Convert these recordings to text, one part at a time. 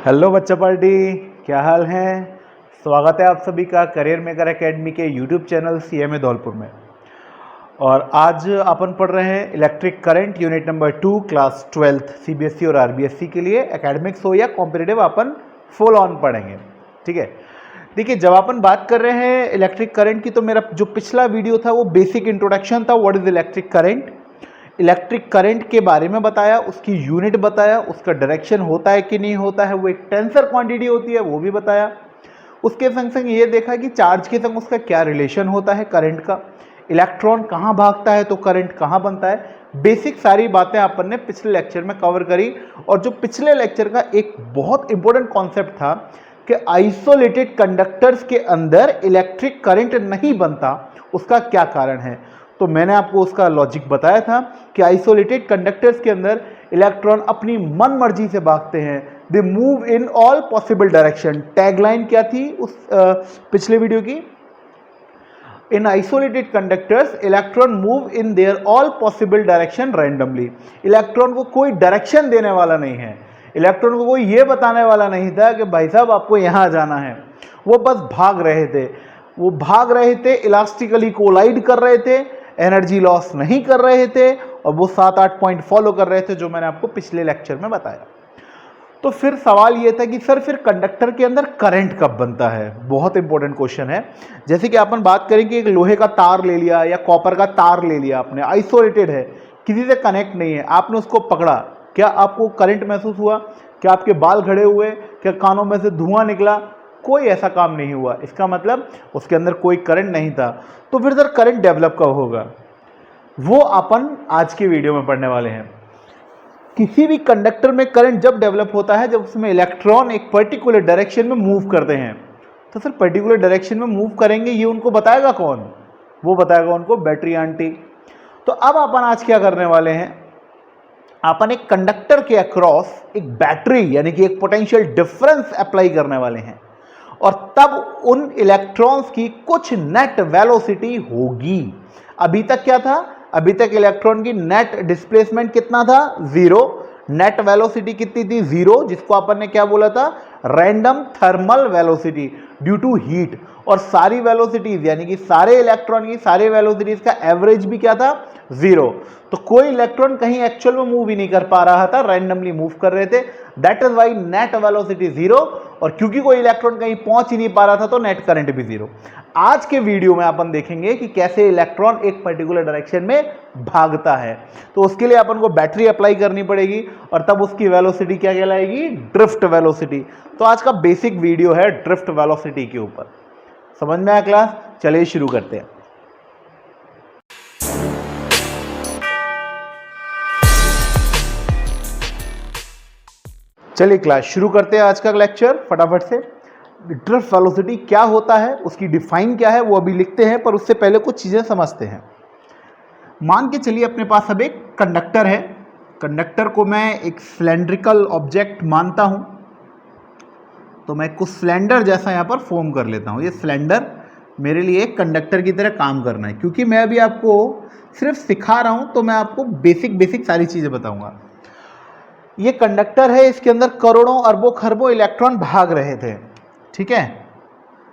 Hello बच्चा party, क्या हाल है। स्वागत है आप सभी का करियर मेकर एकेडमी के यूट्यूब चैनल सीएमए धौलपुर में। और आज अपन पढ़ रहे हैं electric current unit number 2 class 12th CBSE और आरबीएसई के लिए। एकेडमिक्स हो या कॉम्पिटिटिव अपन फुल ऑन पढ़ेंगे, ठीक है। देखिए, जब अपन बात कर रहे हैं इलेक्ट्रिक करंट की, तो मेरा जो पिछला वीडियो था वो बेसिक इंट्रोडक्शन था, what is electric current. Electric current के बारे में बताया, उसकी यूनिट बताया, उसका डायरेक्शन होता है कि नहीं होता है, वो एक टेंसर क्वांटिटी होती है वो भी बताया। उसके संग संग ये देखा कि चार्ज के संग उसका क्या रिलेशन होता है करंट का, इलेक्ट्रॉन कहाँ भागता है तो करंट कहाँ बनता है। बेसिक सारी बातें अपन ने पिछले लेक्चर में कवर करी। और जो पिछले लेक्चर का एक बहुत इंपॉर्टेंट कॉन्सेप्ट था कि आइसोलेटेड कंडक्टर्स के अंदर इलेक्ट्रिक करंट नहीं बनता, उसका क्या कारण है। तो मैंने आपको उसका लॉजिक बताया था कि आइसोलेटेड कंडक्टर्स के अंदर इलेक्ट्रॉन अपनी मन मर्जी से भागते हैं, they move in all possible direction. Tagline क्या थी उस पिछले वीडियो की, इन isolated conductors electron move in their all possible direction randomly. Electron को कोई डायरेक्शन देने वाला नहीं है, इलेक्ट्रॉन को कोई ये बताने वाला नहीं था कि भाई साहब आपको यहाँ जाना है। वो बस भाग रहे थे, वो भाग रहे थे, इलास्टिकली कोलाइड कर रहे थे, एनर्जी लॉस नहीं कर रहे थे, और वो 7-8 पॉइंट फॉलो कर रहे थे जो मैंने आपको पिछले लेक्चर में बताया। तो फिर सवाल ये था कि सर फिर कंडक्टर के अंदर करंट कब बनता है। बहुत इंपॉर्टेंट क्वेश्चन है। जैसे कि अपन बात करें कि एक लोहे का तार ले लिया या कॉपर का तार ले लिया, आपने आइसोलेटेड है, किसी से कनेक्ट नहीं है, आपने उसको पकड़ा, क्या आपको करंट महसूस हुआ? क्या आपके बाल खड़े हुए? क्या कानों में से धुआं निकला? कोई ऐसा काम नहीं हुआ। इसका मतलब उसके अंदर कोई करंट नहीं था। तो फिर सर करंट डेवलप कब होगा, वो अपन आज की वीडियो में पढ़ने वाले हैं। किसी भी कंडक्टर में करंट जब डेवलप होता है जब उसमें इलेक्ट्रॉन एक पर्टिकुलर डायरेक्शन में मूव करते हैं। तो सर पर्टिकुलर डायरेक्शन में मूव करेंगे, ये उनको बताएगा कौन? वो बताएगा उनको बैटरी आंटी। तो अब अपन आज क्या करने वाले हैं, अपन एक कंडक्टर के अक्रॉस एक बैटरी यानी कि एक पोटेंशियल डिफरेंस अप्लाई करने वाले हैं, और तब उन इलेक्ट्रॉन्स की कुछ नेट वेलोसिटी होगी। अभी तक क्या था, अभी तक इलेक्ट्रॉन की नेट डिस्प्लेसमेंट कितना था, 0। नेट वेलोसिटी कितनी थी, 0, जिसको अपन ने क्या बोला था, random thermal velocity due to heat. और सारी वेलोसिटीज यानी कि सारे इलेक्ट्रॉन की सारे वेलोसिटीज का एवरेज भी क्या था, 0। तो कोई इलेक्ट्रॉन कहीं एक्चुअल में मूव ही नहीं कर पा रहा था, रैंडमली मूव कर रहे थे। That is why net velocity 0। और क्योंकि कोई इलेक्ट्रॉन कहीं पहुंच ही नहीं पा रहा था तो नेट करंट भी 0। आज के वीडियो में अपन देखेंगे कि कैसे इलेक्ट्रॉन एक पर्टिकुलर डायरेक्शन में भागता है। तो उसके लिए अपन को बैटरी अप्लाई करनी पड़ेगी, और तब उसकी वेलोसिटी क्या कहलाएगी, ड्रिफ्ट वेलोसिटी। तो आज का बेसिक वीडियो है ड्रिफ्ट वेलोसिटी के ऊपर। समझ में आया क्लास? चलिए शुरू करते हैं। चलिए क्लास शुरू करते हैं आज का लेक्चर फटाफट से। ड्रिफ्ट वेलोसिटी क्या होता है, उसकी डिफाइन क्या है, वो अभी लिखते हैं, पर उससे पहले कुछ चीजें समझते हैं। मान के चलिए अपने पास अब एक कंडक्टर है। कंडक्टर को मैं एक सिलेंड्रिकल ऑब्जेक्ट मानता हूं, तो मैं कुछ सिलेंडर जैसा यहां पर फॉर्म कर लेता हूं। ये सिलेंडर मेरे लिए एक कंडक्टर की तरह काम करना है। क्योंकि मैं अभी आपको सिर्फ सिखा रहा हूं तो मैं आपको बेसिक सारी चीजें बताऊंगा। ये कंडक्टर है, इसके अंदर करोड़ों अरबों खरबों इलेक्ट्रॉन भाग रहे थे, ठीक है।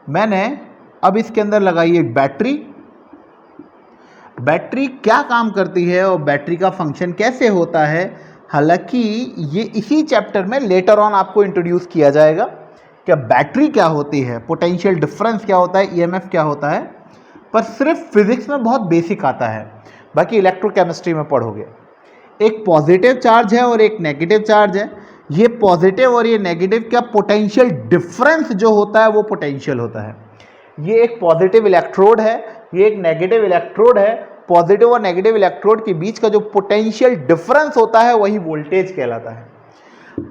मैंने अब इसके अंदर लगाई एक बैटरी। बैटरी क्या काम करती है और बैटरी का फंक्शन कैसे होता है, हालांकि ये इसी चैप्टर में लेटर ऑन आपको इंट्रोड्यूस किया जाएगा कि बैटरी क्या होती है, पोटेंशियल डिफरेंस क्या होता है, ईएमएफ क्या होता है। पर सिर्फ फिजिक्स में बहुत बेसिक आता है, बाकी इलेक्ट्रोकेमिस्ट्री में पढ़ोगे। एक पॉजिटिव चार्ज है और एक नेगेटिव चार्ज है। ये पॉजिटिव और ये नेगेटिव का पोटेंशियल डिफरेंस जो होता है वो पोटेंशियल होता है। ये एक पॉजिटिव इलेक्ट्रोड है, ये एक नेगेटिव इलेक्ट्रोड है। पॉजिटिव और नेगेटिव इलेक्ट्रोड के बीच का जो पोटेंशियल डिफरेंस होता है वही वोल्टेज कहलाता है।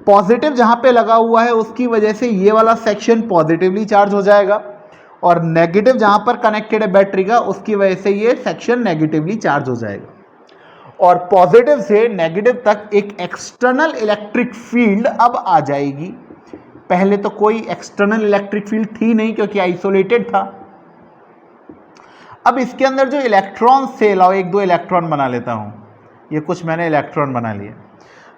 पॉजिटिव जहां पे लगा हुआ है उसकी वजह से ये वाला सेक्शन पॉजिटिवली चार्ज हो जाएगा, और नेगेटिव जहां पर कनेक्टेड है बैटरी का उसकी वजह से ये सेक्शन नेगेटिवली चार्ज हो जाएगा। और पॉजिटिव से नेगेटिव तक एक एक्सटर्नल इलेक्ट्रिक फील्ड अब आ जाएगी। पहले तो कोई एक्सटर्नल इलेक्ट्रिक फील्ड थी नहीं क्योंकि आइसोलेटेड था। अब इसके अंदर जो इलेक्ट्रॉन से, लाओ एक दो इलेक्ट्रॉन बना लेता हूं। ये कुछ मैंने इलेक्ट्रॉन बना लिए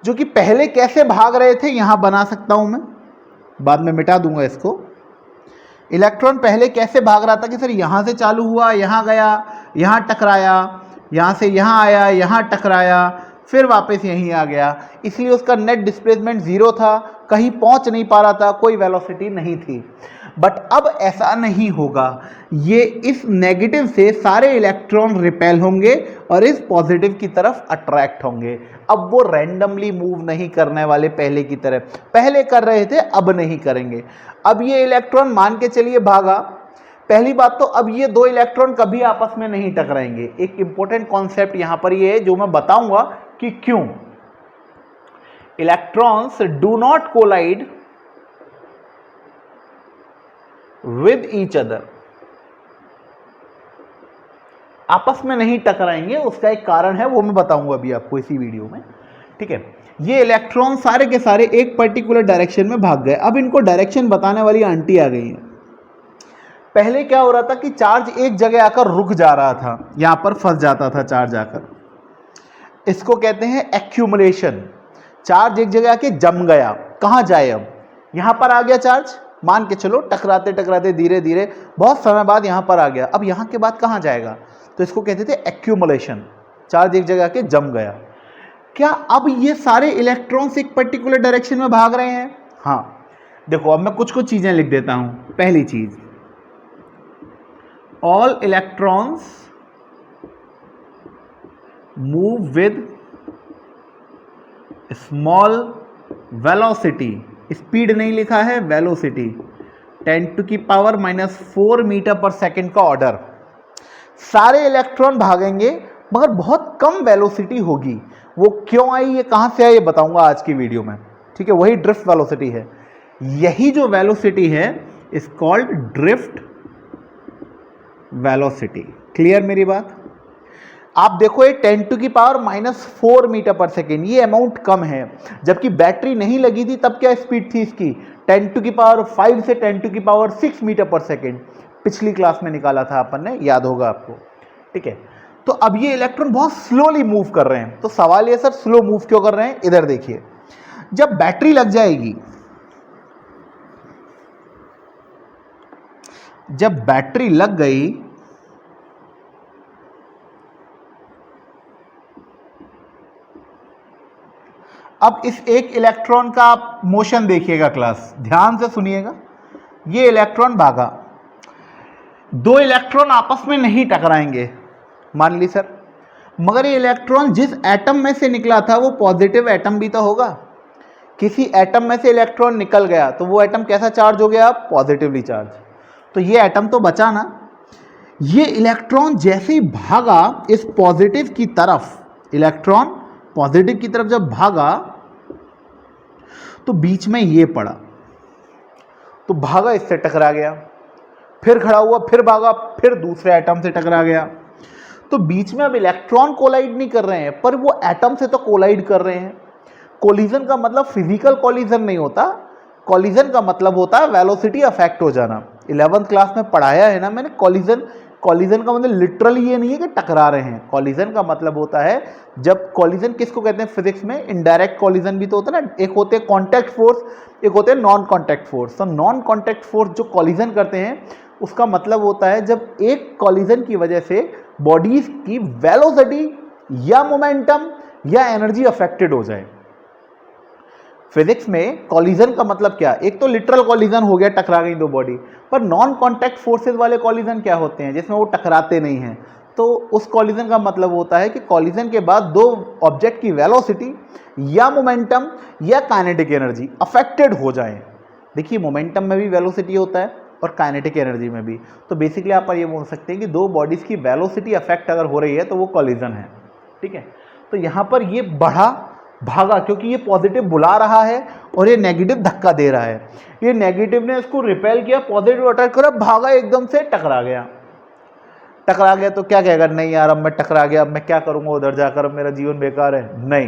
जो कि पहले कैसे भाग रहे थे, यहां बना सकता हूं मैं। बाद में मिटा दूंगा इसको। इलेक्ट्रॉन पहले कैसे भाग रहा था कि सर यहाँ से चालू हुआ, यहाँ गया, यहाँ टकराया, यहाँ से यहाँ आया, यहाँ टकराया, फिर वापस यहीं आ गया, इसलिए उसका नेट डिस्प्लेसमेंट ज़ीरो था, कहीं पहुँच नहीं पा रहा था, कोई वेलोसिटी नहीं थी। बट अब ऐसा नहीं होगा, ये इस नेगेटिव से सारे इलेक्ट्रॉन रिपेल होंगे और इस पॉजिटिव की तरफ अट्रैक्ट होंगे। अब वो रैंडमली मूव नहीं करने वाले पहले की तरह, पहले कर रहे थे अब नहीं करेंगे। अब ये इलेक्ट्रॉन मान के चलिए भागा, पहली बात तो अब ये दो इलेक्ट्रॉन कभी आपस में नहीं टकराएंगे। एक इंपॉर्टेंट कॉन्सेप्ट यहां पर ये है जो मैं बताऊंगा कि क्यों। Electrons do not collide with each other, आपस में नहीं टकराएंगे, उसका एक कारण है, वो मैं बताऊंगा अभी आपको इसी वीडियो में, ठीक है। ये इलेक्ट्रॉन सारे के सारे एक पर्टिकुलर डायरेक्शन में भाग गए। अब इनको डायरेक्शन बताने वाली आंटी आ गई है। पहले क्या हो रहा था कि चार्ज एक जगह आकर रुक जा रहा था, यहां पर फंस जाता था चार्ज आकर, इसको कहते हैं एक्यूमुलेशन। चार्ज एक जगह आके जम गया, कहां जाए, अब यहां पर आ गया चार्ज, मान के चलो टकराते टकराते धीरे धीरे बहुत समय बाद यहां पर आ गया, अब यहां के बाद कहां जाएगा, तो इसको कहते थे एक्यूमुलेशन। चार्ज एक जगह आके जम गया। क्या अब ये सारे इलेक्ट्रॉन्स एक पर्टिकुलर डायरेक्शन में भाग रहे हैं? हाँ, देखो अब मैं कुछ कुछ चीजें लिख देता हूं। पहली चीज, all electrons move with small velocity, speed नहीं लिखा है, वेलोसिटी, 10⁻⁻⁴ मीटर पर सेकेंड का ऑर्डर। सारे इलेक्ट्रॉन भागेंगे मगर बहुत कम वेलोसिटी होगी। वो क्यों आई, ये कहां से आई, ये बताऊंगा आज की वीडियो में, ठीक है। वही ड्रिफ्ट वेलोसिटी है। यही जो वेलोसिटी है is called drift velocity. Clear मेरी बात? आप देखो ये 10⁻⁻⁴ मीटर पर सेकेंड, ये अमाउंट कम है। जबकि बैटरी नहीं लगी थी तब क्या स्पीड थी इसकी, 10⁵ से 10⁶ मीटर पर सेकेंड। पिछली क्लास में निकाला था अपन ने, याद होगा आपको, ठीक है। तो अब ये इलेक्ट्रॉन बहुत स्लोली मूव कर रहे हैं। तो सवाल ये सर स्लो मूव क्यों कर रहे हैं? इधर देखिए, जब बैटरी लग जाएगी, जब बैटरी लग गई अब इस एक इलेक्ट्रॉन का आप मोशन देखिएगा, क्लास ध्यान से सुनिएगा। ये इलेक्ट्रॉन भागा, दो इलेक्ट्रॉन आपस में नहीं टकराएंगे मान ली सर, मगर ये इलेक्ट्रॉन जिस एटम में से निकला था वो पॉजिटिव एटम भी तो होगा। किसी एटम में से इलेक्ट्रॉन निकल गया तो वो एटम कैसा चार्ज हो गया? Positively charge. तो ये एटम तो बचा ना। ये इलेक्ट्रॉन जैसे ही भागा इस पॉजिटिव की तरफ, इलेक्ट्रॉन पॉजिटिव की तरफ जब भागा तो बीच में ये पड़ा, तो भागा, इससे टकरा गया, फिर खड़ा हुआ, फिर भागा, फिर दूसरे एटम से टकरा गया। तो बीच में अब इलेक्ट्रॉन कोलाइड नहीं कर रहे हैं, पर वो एटम से तो कोलाइड कर रहे हैं। कोलिजन का मतलब फिजिकल कोलिजन नहीं होता, कोलिजन का मतलब होता है वेलोसिटी अफेक्ट हो जाना। 11th क्लास में पढ़ाया है ना मैंने कोलिजन। कोलिजन का मतलब लिटरली ये नहीं है कि टकरा रहे हैं। कोलिजन का मतलब होता है, जब कोलिजन किसको कहते हैं फिजिक्स में? इनडायरेक्ट कोलिजन भी तो होता है ना। एक होते हैं कॉन्टैक्ट फोर्स, एक होते हैं नॉन कॉन्टैक्ट फोर्स। तो नॉन कॉन्टैक्ट फोर्स जो कोलिजन करते हैं उसका मतलब होता है जब एक कोलिजन की वजह से बॉडीज की वेलोसिटी या मोमेंटम या एनर्जी अफेक्टेड हो जाए। फिजिक्स में कॉलिजन का मतलब क्या? एक तो लिटरल कॉलिजन हो गया, टकरा गई दो बॉडी, पर नॉन कॉन्टैक्ट फोर्सेस वाले कॉलिजन क्या होते हैं? जिसमें वो टकराते नहीं हैं। तो उस कॉलिजन का मतलब होता है कि कॉलिजन के बाद दो ऑब्जेक्ट की वेलोसिटी या मोमेंटम या काइनेटिक एनर्जी अफेक्टेड हो जाए। देखिए मोमेंटम में भी वेलोसिटी होता है और काइनेटिक एनर्जी में भी। तो बेसिकली आप ये बोल सकते हैं कि दो बॉडीज की वेलोसिटी अफेक्ट अगर हो रही है तो वो कॉलिजन है, ठीक है। तो यहाँ पर ये बढ़ा, भागा, क्योंकि ये पॉजिटिव बुला रहा है और ये नेगेटिव धक्का दे रहा है। ये नेगेटिव ने इसको रिपेल किया, पॉजिटिव अटैक करा, भागा, एकदम से टकरा गया। टकरा गया तो क्या कहेगा? नहीं यार अब मैं टकरा गया, अब मैं क्या करूंगा उधर जाकर, अब मेरा जीवन बेकार है। नहीं,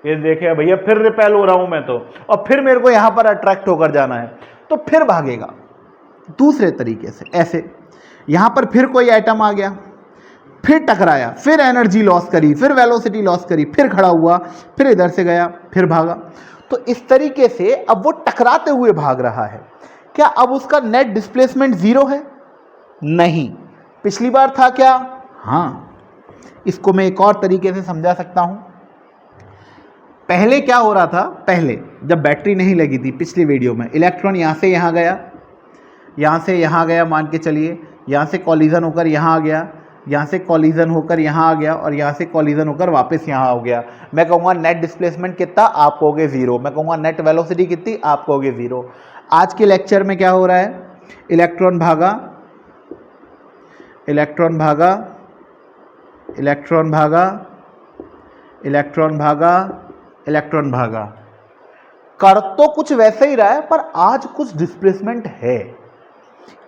ये देखे भैया फिर रिपेल हो रहा हूं मैं तो, और फिर मेरे को यहां पर अट्रैक्ट होकर जाना है, तो फिर भागेगा दूसरे तरीके से। ऐसे यहां पर फिर कोई एटम आ गया, फिर टकराया, फिर एनर्जी लॉस करी, फिर वेलोसिटी लॉस करी, फिर खड़ा हुआ, फिर इधर से गया, फिर भागा। तो इस तरीके से अब वो टकराते हुए भाग रहा है। क्या अब उसका नेट डिस्प्लेसमेंट जीरो है? नहीं। पिछली बार था क्या? हाँ। इसको मैं एक और तरीके से समझा सकता हूं। पहले क्या हो रहा था? पहले जब बैटरी नहीं लगी थी, पिछली वीडियो में, इलेक्ट्रॉन यहां से यहां गया, यहां से यहां गया, मान के चलिए यहां से कॉलिजन होकर यहां आ गया, यहाँ से कॉलिजन होकर यहाँ आ गया, और यहाँ से कॉलिजन होकर वापस यहाँ हो गया। मैं कहूँगा नेट डिस्प्लेसमेंट कितना? आप कहोगे जीरो। मैं कहूँगा नेट वेलोसिटी कितनी? आप कहोगे जीरो। आज के लेक्चर में क्या हो रहा है? इलेक्ट्रॉन भागा, इलेक्ट्रॉन भागा, इलेक्ट्रॉन भागा, इलेक्ट्रॉन भागा, इलेक्ट्रॉन भागा। कर तो कुछ वैसे ही रहा है, पर आज कुछ डिस्प्लेसमेंट है।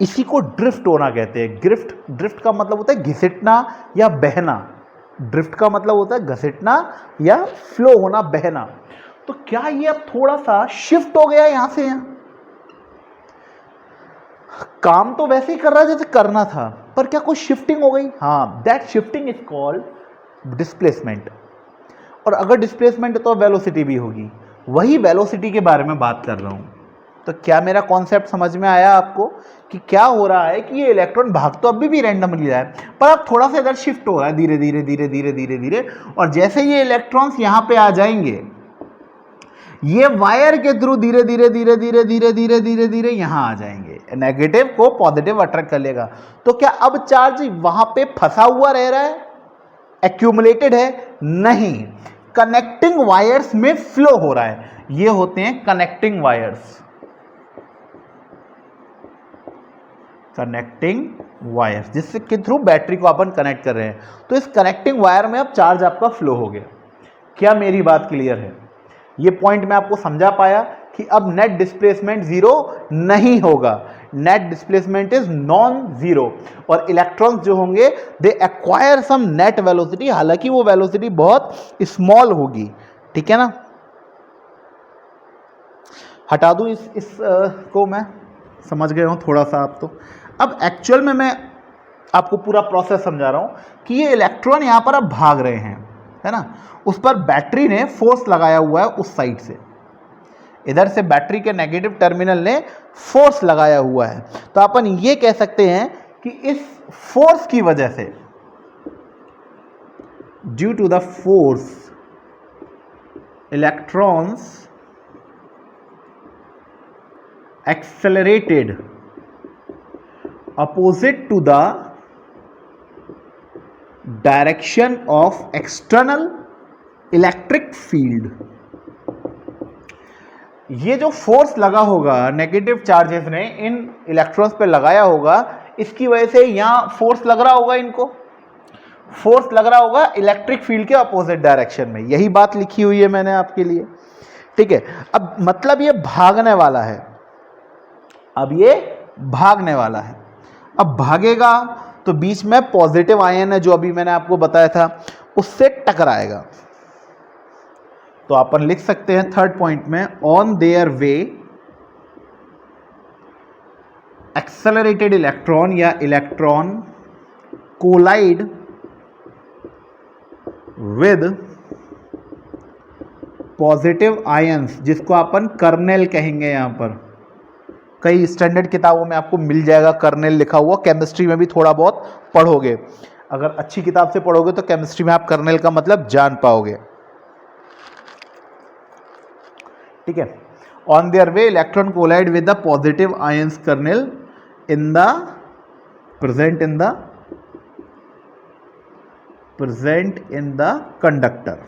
इसी को ड्रिफ्ट होना कहते हैं। ड्रिफ्ट का मतलब होता है घिसटना या बहना। ड्रिफ्ट का मतलब होता है घसीटना या फ्लो होना, बहना। तो क्या ये अब थोड़ा सा शिफ्ट हो गया यहां से यहां? काम तो वैसे ही कर रहा है जैसे करना था, पर क्या कोई शिफ्टिंग हो गई? हाँ, that shifting is called displacement. और अगर डिस्प्लेसमेंट है तो वेलोसिटी भी होगी। वही वेलोसिटी के बारे में बात कर रहा हूं। तो क्या मेरा कॉन्सेप्ट समझ में आया आपको कि क्या हो रहा है? कि ये इलेक्ट्रॉन भाग तो अभी भी रैंडमली रहा है, पर अब थोड़ा सा इधर शिफ्ट हो रहा है धीरे धीरे धीरे धीरे धीरे धीरे। और जैसे ये इलेक्ट्रॉन्स यहां पे आ जाएंगे, ये वायर के थ्रू धीरे धीरे धीरे धीरे धीरे धीरे धीरे धीरे यहां आ जाएंगे। नेगेटिव को पॉजिटिव अट्रैक्ट कर लेगा। तो क्या अब चार्ज वहां पे फंसा हुआ रह रहा है? एक्यूमुलेटेड है? नहीं, कनेक्टिंग वायर्स में फ्लो हो रहा है। ये होते हैं कनेक्टिंग वायर्स, कनेक्टिंग वायर्स, जिससे के थ्रू बैटरी को अपन कनेक्ट कर रहे हैं। तो इस कनेक्टिंग वायर में अब चार्ज आपका फ्लो हो गया। क्या मेरी बात क्लियर है? ये पॉइंट मैं आपको समझा पाया कि अब नेट डिस्प्लेसमेंट जीरो नहीं होगा। Net displacement is non zero, और इलेक्ट्रॉन्स जो होंगे दे एक्वायर सम नेट वेलोसिटी, हालांकि वो वेलोसिटी बहुत स्मॉल होगी। ठीक है ना? हटा दूं इस को, मैं समझ गए हूं थोड़ा सा आप तो। अब एक्चुअल में मैं आपको पूरा प्रोसेस समझा रहा हूं कि ये इलेक्ट्रॉन यहां पर अब भाग रहे हैं, है ना? उस पर बैटरी ने फोर्स लगाया हुआ है उस साइड से, इधर से बैटरी के नेगेटिव टर्मिनल ने फोर्स लगाया हुआ है। तो अपन ये कह सकते हैं कि इस फोर्स की वजह से, due to the force, electrons accelerated opposite to the direction of external electric field। ये जो फोर्स लगा होगा नेगेटिव चार्जेस ने इन इलेक्ट्रॉन्स पे लगाया होगा, इसकी वजह से यहां फोर्स लग रहा होगा, इनको फोर्स लग रहा होगा इलेक्ट्रिक फील्ड के अपोजिट डायरेक्शन में। यही बात लिखी हुई है मैंने आपके लिए। ठीक है, अब मतलब ये भागने वाला है, अब ये भागने वाला है। अब भागेगा तो बीच में पॉजिटिव आयन है जो अभी मैंने आपको बताया था, उससे टकराएगा। तो अपन लिख सकते हैं थर्ड पॉइंट में, on their way accelerated electron या electron collide with positive ions, जिसको अपन कर्नेल कहेंगे। यहां पर कई स्टैंडर्ड किताबों में आपको मिल जाएगा कर्नेल लिखा हुआ, केमिस्ट्री में भी थोड़ा बहुत पढ़ोगे। अगर अच्छी किताब से पढ़ोगे तो केमिस्ट्री में आप कर्नेल का मतलब जान पाओगे। ठीक है, on their way electron collide with the positive ions kernel in the present in the conductor.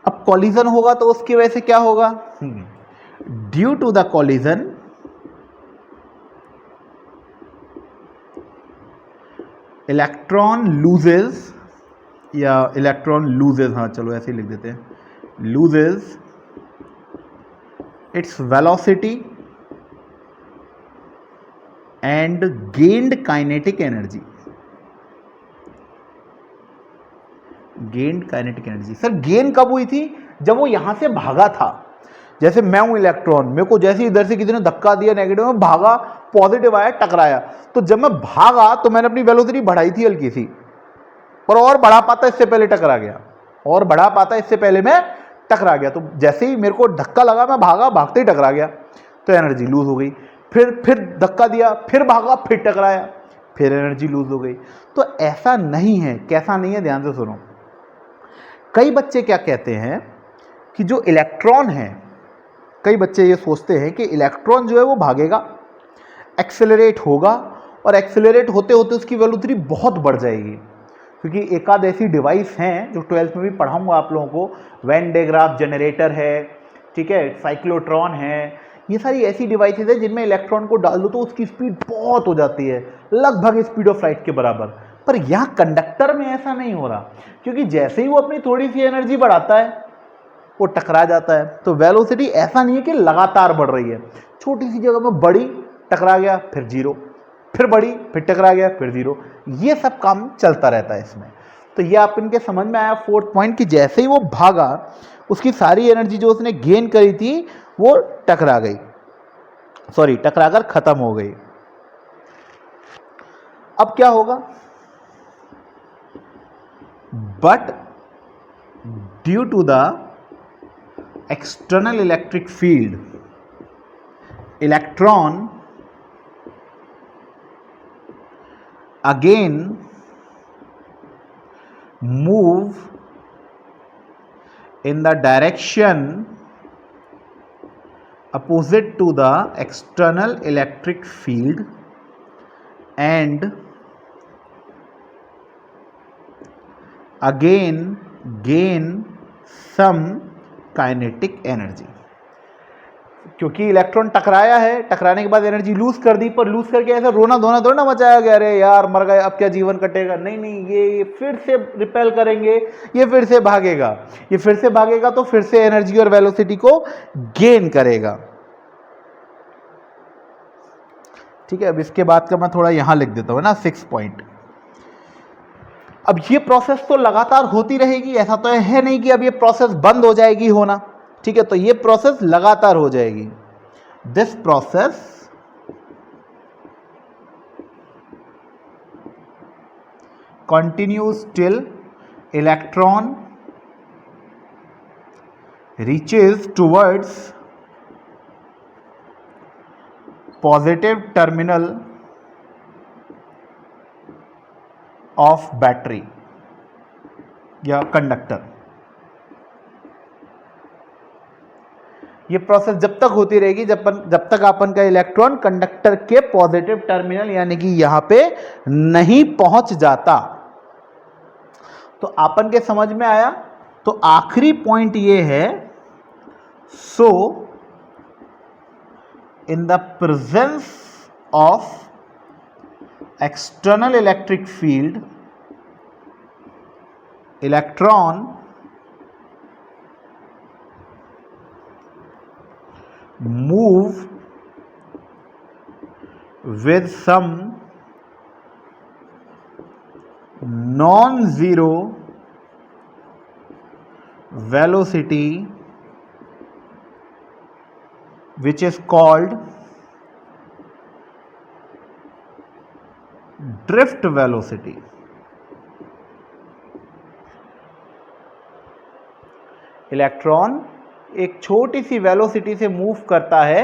अब कॉलिजन होगा तो उसकी वजह से क्या होगा? Due to the collision electron loses, या इलेक्ट्रॉन लूजेस, हाँ चलो ऐसे ही लिख देते हैं, loses its velocity and gained kinetic energy. Gain kinetic energy, sir gain कब हुई थी? जब वो यहां से भागा था। जैसे मैं हूं इलेक्ट्रॉन, मेरे को जैसे इधर से किसी ने धक्का दिया नेगेटिव में, भागा, पॉजिटिव आया, टकराया। तो जब मैं भागा तो मैंने अपनी वेलोसिटी बढ़ाई थी हल्की सी, और बढ़ा पाता इससे पहले टकरा गया। और बढ़ा पाता, इससे पहले मैं टकरा गया। तो जैसे ही मेरे को धक्का लगा, मैं भागा, भागते ही टकरा गया, तो एनर्जी लूज हो गई। फिर धक्का दिया, फिर भागा, फिर टकराया, फिर एनर्जी लूज हो गई। तो ऐसा नहीं है। कैसा नहीं है, ध्यान से सुनो। कई बच्चे क्या कहते हैं कि जो इलेक्ट्रॉन है, कई बच्चे ये सोचते हैं कि इलेक्ट्रॉन जो है वो भागेगा, एक्सेलरेट होगा, और एक्सेलरेट होते होते उसकी वेलोसिटी बहुत बढ़ जाएगी। क्योंकि एक आध ऐसी डिवाइस हैं जो 12th में भी पढ़ाऊंगा आप लोगों को, वैन डे ग्राफ जनरेटर है, ठीक है, साइक्लोट्रॉन है, ये सारी ऐसी डिवाइसेज है जिनमें इलेक्ट्रॉन को डाल दो तो उसकी स्पीड बहुत हो जाती है, लगभग स्पीड ऑफ लाइट के बराबर। पर यहाँ कंडक्टर में ऐसा नहीं हो रहा, क्योंकि जैसे ही वो अपनी थोड़ी सी एनर्जी बढ़ाता है वो टकरा जाता है। तो वेलोसिटी ऐसा नहीं है कि लगातार बढ़ रही है, छोटी सी जगह में बढ़ी, टकरा गया, फिर जीरो, फिर बढ़ी, फिर टकरा गया, फिर जीरो, ये सब काम चलता रहता है इसमें। तो ये आप इनके समझ में आया फोर्थ पॉइंट, कि जैसे ही वो भागा उसकी सारी एनर्जी जो उसने गेन करी थी वो टकरा गई, सॉरी टकराकर खत्म हो गई। अब क्या होगा, but due to the external electric field, electron again move in the direction opposite to the external electric field and again gain some kinetic energy। क्योंकि इलेक्ट्रॉन टकराया है, टकराने के बाद एनर्जी लूज कर दी, पर लूज करके ऐसा रोना धोना थोड़ा ना मचाया गया, अरे यार मर गए अब क्या जीवन कटेगा, नहीं नहीं, ये फिर से रिपेल करेंगे, ये फिर से भागेगा, ये फिर से भागेगा, तो फिर से एनर्जी और वेलोसिटी को गेन करेगा। ठीक है, अब इसके बाद का मैं थोड़ा यहां लिख देता हूं ना, 6 पॉइंट। अब ये प्रोसेस तो लगातार होती रहेगी, ऐसा तो है नहीं कि अब ये प्रोसेस बंद हो जाएगी होना। ठीक है, तो ये प्रोसेस लगातार हो जाएगी। This process continues till electron reaches towards positive terminal of battery या कंडक्टर। ये प्रोसेस जब तक होती रहेगी जब तक अपन का इलेक्ट्रॉन कंडक्टर के पॉजिटिव टर्मिनल यानी कि यहां पे नहीं पहुंच जाता। तो अपन के समझ में आया। तो आखिरी पॉइंट ये है, so in the presence of external electric field, electron move with some non-zero velocity which is called drift velocity। Electron एक छोटी सी वेलोसिटी से मूव करता है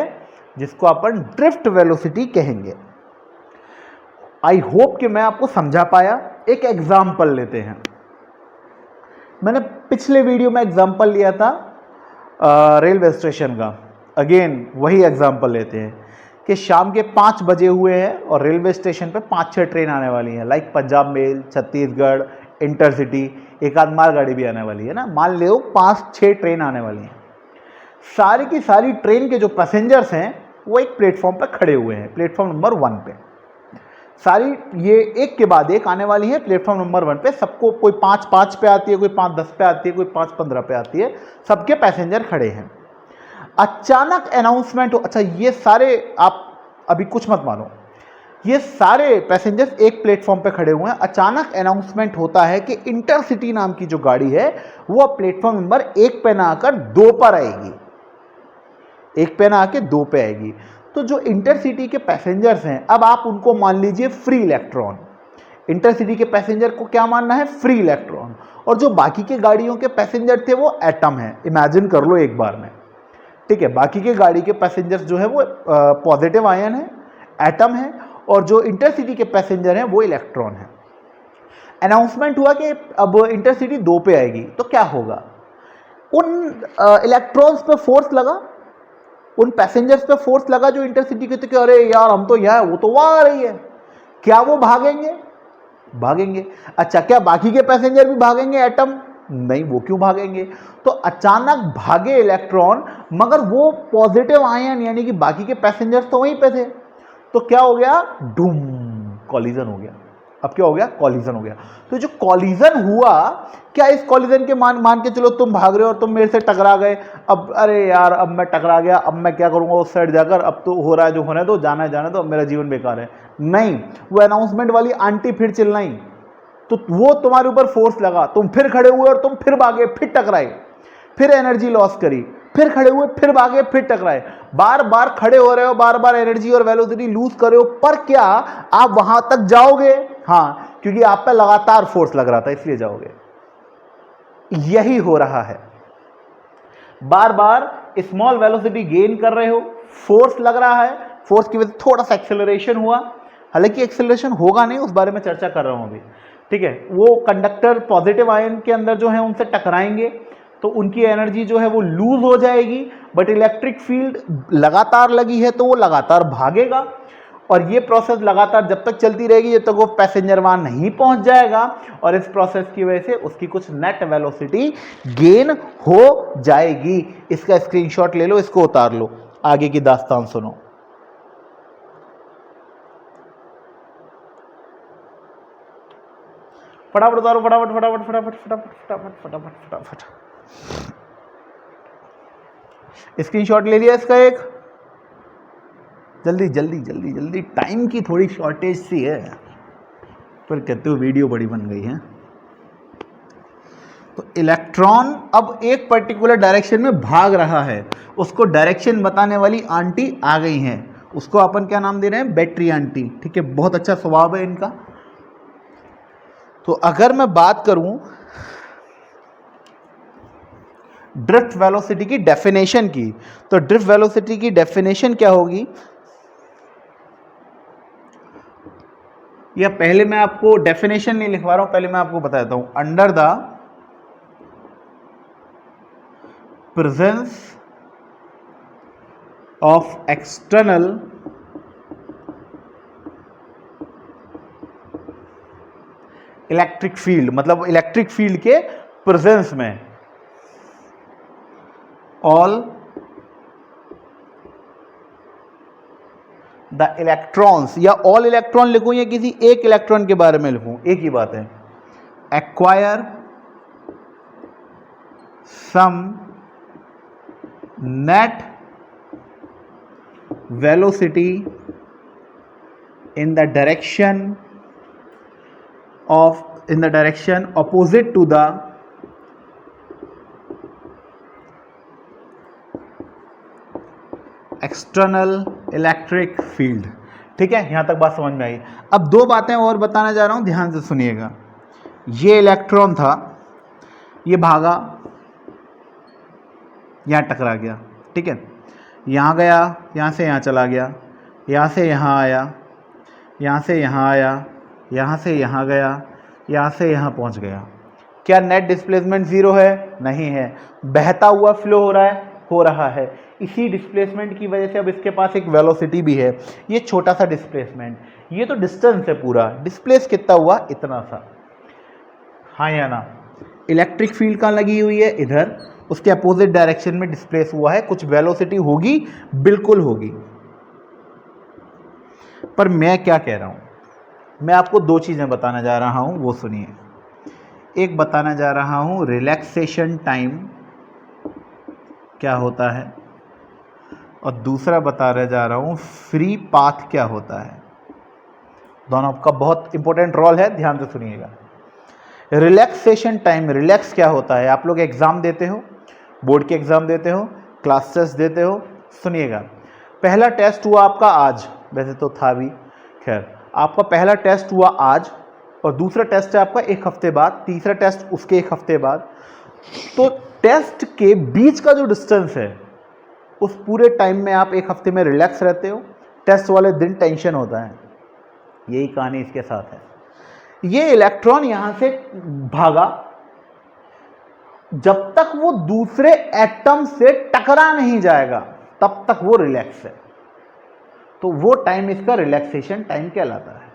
जिसको अपन ड्रिफ्ट वेलोसिटी कहेंगे। आई होप कि मैं आपको समझा पाया। एक एग्जाम्पल लेते हैं। मैंने पिछले वीडियो में एग्जाम्पल लिया था रेलवे स्टेशन का। अगेन वही एग्जाम्पल लेते हैं कि शाम के 5 बजे हुए हैं और रेलवे स्टेशन पे 5-6 ट्रेन आने वाली हैं, like Punjab mail, Chhattisgarh, intercity, एक आध मालगाड़ी भी आने वाली है ना। मान लो 5-6 ट्रेन आने वाली हैं। सारी की सारी ट्रेन के जो पैसेंजर्स हैं वो एक प्लेटफॉर्म पर खड़े हुए हैं, प्लेटफॉर्म नंबर 1 पे। सारी ये एक के बाद एक आने वाली है प्लेटफॉर्म नंबर 1 पे। सबको कोई 5-5 पे आती है, कोई 5-10 पे आती है, कोई 5-15 पे आती है। सबके पैसेंजर खड़े हैं। अचानक अनाउंसमेंट हो, अच्छा ये सारे, आप अभी कुछ मत मानो, ये सारे पैसेंजर्स एक प्लेटफॉर्म पे खड़े हुए हैं। अचानक अनाउंसमेंट होता है कि इंटरसिटी नाम की जो गाड़ी है वो प्लेटफॉर्म नंबर 1 पे ना आकर 2 पर आएगी, 1 पे ना आके 2 पे आएगी। तो जो इंटरसिटी के पैसेंजर्स हैं, अब आप उनको मान लीजिए फ्री इलेक्ट्रॉन। इंटरसिटी के पैसेंजर को क्या मानना है, फ्री इलेक्ट्रॉन, और जो बाकी के गाड़ियों के पैसेंजर थे वो एटम है। इमेजिन कर लो एक बार में, ठीक है, बाकी के गाड़ी के पैसेंजर्स जो है वो पॉजिटिव आयन है, एटम है, और जो इंटरसिटी के पैसेंजर हैं वो इलेक्ट्रॉन है। अनाउंसमेंट हुआ कि अब इंटरसिटी 2 पे आएगी, तो क्या होगा, उन इलेक्ट्रॉन्स पे फोर्स लगा, उन पैसेंजर्स पे फोर्स लगा जो इंटरसिटी के थे कि अरे यार हम तो यहाँ, वो तो वहां आ रही है, क्या वो भागेंगे, भागेंगे। अच्छा, क्या बाकी के पैसेंजर भी भागेंगे एटम, नहीं, वो क्यों भागेंगे। तो अचानक भागे इलेक्ट्रॉन, मगर वो पॉजिटिव आयन यानी कि बाकी के पैसेंजर्स तो वहीं पे थे, तो क्या हो गया, डूम, कॉलिजन हो गया। अब क्या हो गया, कॉलिजन हो गया। तो जो कॉलिजन हुआ, क्या इस कॉलिजन के मान के चलो तुम भाग रहे हो और तुम मेरे से टकरा गए, अब अरे यार अब मैं टकरा गया, अब मैं क्या करूंगा उस साइड जाकर, अब तो हो रहा है जो होने दो, जाना है जाने दो, अब मेरा जीवन बेकार है। नहीं, वो अनाउंसमेंट वाली आंटी फिर चिल्लाई, तो वो तुम्हारे ऊपर फोर्स लगा, तुम फिर खड़े हुए और तुम फिर भागे, फिर टकराए, फिर एनर्जी लॉस करी, फिर खड़े हुए, फिर भागे, फिर टकराए, बार बार खड़े हो रहे हो, बार बार एनर्जी और वेलोसिटी लूज कर रहे हो, पर क्या आप वहां तक जाओगे, हाँ, क्योंकि आप पे लगातार फोर्स लग रहा था इसलिए जाओगे। यही हो रहा है, बार बार स्मॉल वेलोसिटी गेन कर रहे हो, फोर्स लग रहा है, फोर्स की वजह से थोड़ा सा एक्सेलरेशन हुआ, हालांकि एक्सेलरेशन होगा नहीं, उस बारे में चर्चा कर रहा हूं अभी, ठीक है। वो कंडक्टर पॉजिटिव आयन के अंदर जो है उनसे टकराएंगे तो उनकी एनर्जी जो है वो लूज हो जाएगी, बट इलेक्ट्रिक फील्ड लगातार लगी है तो वो लगातार भागेगा, और ये प्रोसेस लगातार जब तक चलती रहेगी जब तक वो पैसेंजर वहां नहीं पहुंच जाएगा, और इस प्रोसेस की वजह से उसकी कुछ नेट वेलोसिटी गेन हो जाएगी। इसका स्क्रीनशॉट ले लो, इसको उतार लो, आगे की दास्तान सुनो। फटाफट उतारो, फटाफट फटाफट फटाफट फटाफट फटाफट फटाफट फटाफट। स्क्रीनशॉट ले लिया इसका एक, जल्दी जल्दी जल्दी जल्दी, टाइम की थोड़ी शॉर्टेज सी है, पर कहते हो वीडियो बड़ी बन गई है। तो इलेक्ट्रॉन अब एक पर्टिकुलर डायरेक्शन में भाग रहा है, उसको डायरेक्शन बताने वाली आंटी आ गई हैं, उसको अपन क्या नाम दे रहे हैं, बैटरी आंटी, ठीक है, बहुत अच्छा स्वभाव है इनका। तो अगर मैं बात करूं ड्रिफ्ट वेलोसिटी की डेफिनेशन की, तो ड्रिफ्ट वेलोसिटी की डेफिनेशन क्या होगी, या पहले मैं आपको डेफिनेशन नहीं लिखवा रहा हूं, पहले मैं आपको बता देता हूं, under the presence of external electric field, मतलब इलेक्ट्रिक फील्ड के प्रेजेंस में, ऑल द इलेक्ट्रॉन्स, या ऑल इलेक्ट्रॉन लिखूं या किसी एक इलेक्ट्रॉन के बारे में लिखूं, एक ही बात है, acquire some net velocity in the direction opposite to the external electric field। ठीक है, यहां तक बात समझ में आई। अब दो बातें और बताना जा रहा हूं, ध्यान से सुनिएगा। ये इलेक्ट्रॉन था, ये भागा, यहां टकरा गया, ठीक है, यहां गया, यहां से यहां चला गया, यहां से यहां आया, यहाँ से यहाँ आया, यहाँ से यहाँ गया, यहाँ से यहाँ पहुँच गया। क्या नेट डिस्प्लेसमेंट ज़ीरो है? नहीं है, बहता हुआ फ्लो हो रहा है, हो रहा है। इसी डिस्प्लेसमेंट की वजह से अब इसके पास एक वेलोसिटी भी है। ये छोटा सा डिस्प्लेसमेंट, ये तो डिस्टेंस है पूरा, डिस्प्लेस कितना हुआ, इतना सा, हाँ या ना। इलेक्ट्रिक फील्ड कहाँ लगी हुई है, इधर, उसके अपोजिट डायरेक्शन में डिस्प्लेस हुआ है, कुछ वेलोसिटी होगी, बिल्कुल होगी। पर मैं क्या कह रहा हूं, मैं आपको दो चीज़ें बताना जा रहा हूं, वो सुनिए। एक बताना जा रहा हूं रिलैक्सेशन टाइम क्या होता है, और दूसरा बताने जा रहा हूं फ्री पाथ क्या होता है। दोनों का बहुत इंपॉर्टेंट रोल है, ध्यान से सुनिएगा। रिलैक्सेशन टाइम, रिलैक्स क्या होता है, आप लोग एग्ज़ाम देते हो, बोर्ड के एग्ज़ाम देते हो, क्लास टेस्ट देते हो, सुनिएगा। पहला टेस्ट हुआ आपका आज, वैसे तो था भी, खैर आपका पहला टेस्ट हुआ आज, और दूसरा टेस्ट है आपका 1 हफ्ते बाद, तीसरा टेस्ट उसके 1 हफ्ते बाद। तो टेस्ट के बीच का जो डिस्टेंस है उस पूरे टाइम में आप 1 हफ्ते में रिलैक्स रहते हो, टेस्ट वाले दिन टेंशन होता है। यही कहानी इसके साथ है। ये इलेक्ट्रॉन यहां से भागा, जब तक वो दूसरे एटम से टकरा नहीं जाएगा तब तक वो रिलैक्स है। तो वो टाइम इसका रिलैक्सेशन टाइम कहलाता है।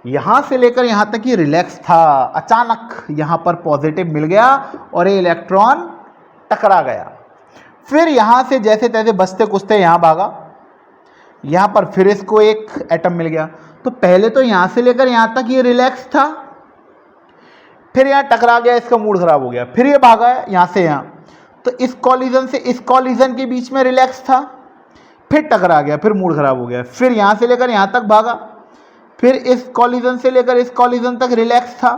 यहां से लेकर यहां तक ये रिलैक्स था, अचानक यहां पर पॉजिटिव मिल गया और ये इलेक्ट्रॉन टकरा गया। फिर यहां से जैसे तैसे बचते कुछते यहां भागा, यहां पर फिर इसको एक एटम मिल गया। तो पहले तो यहां से लेकर यहां तक ये रिलैक्स था, फिर यहां टकरा गया, इसका मूड खराब हो गया, फिर ये भागा यहां से यहां। तो इस कॉलिजन से इस कॉलिजन के बीच में रिलैक्स था, फिर टकरा गया, फिर मूड खराब हो गया, फिर यहां से लेकर यहां तक भागा, फिर इस कॉलिजन से लेकर इस कॉलिजन तक रिलैक्स था।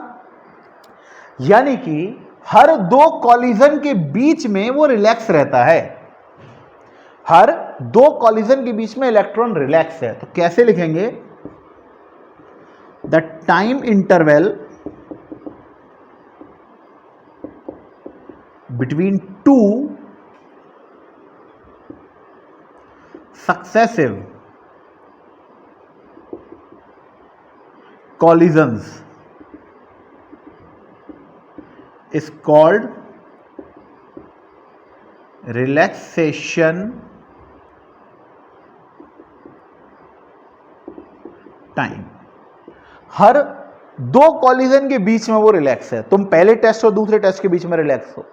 यानी कि हर 2 कॉलिजन के बीच में वो रिलैक्स रहता है। हर 2 कॉलिजन के बीच में इलेक्ट्रॉन रिलैक्स है। तो कैसे लिखेंगे? The time interval between 2 successive collisions is called relaxation time। Her 2 collision के बीच में वो रिलैक्स है। तुम पहले टेस्ट और दूसरे टेस्ट के बीच में रिलैक्स हो,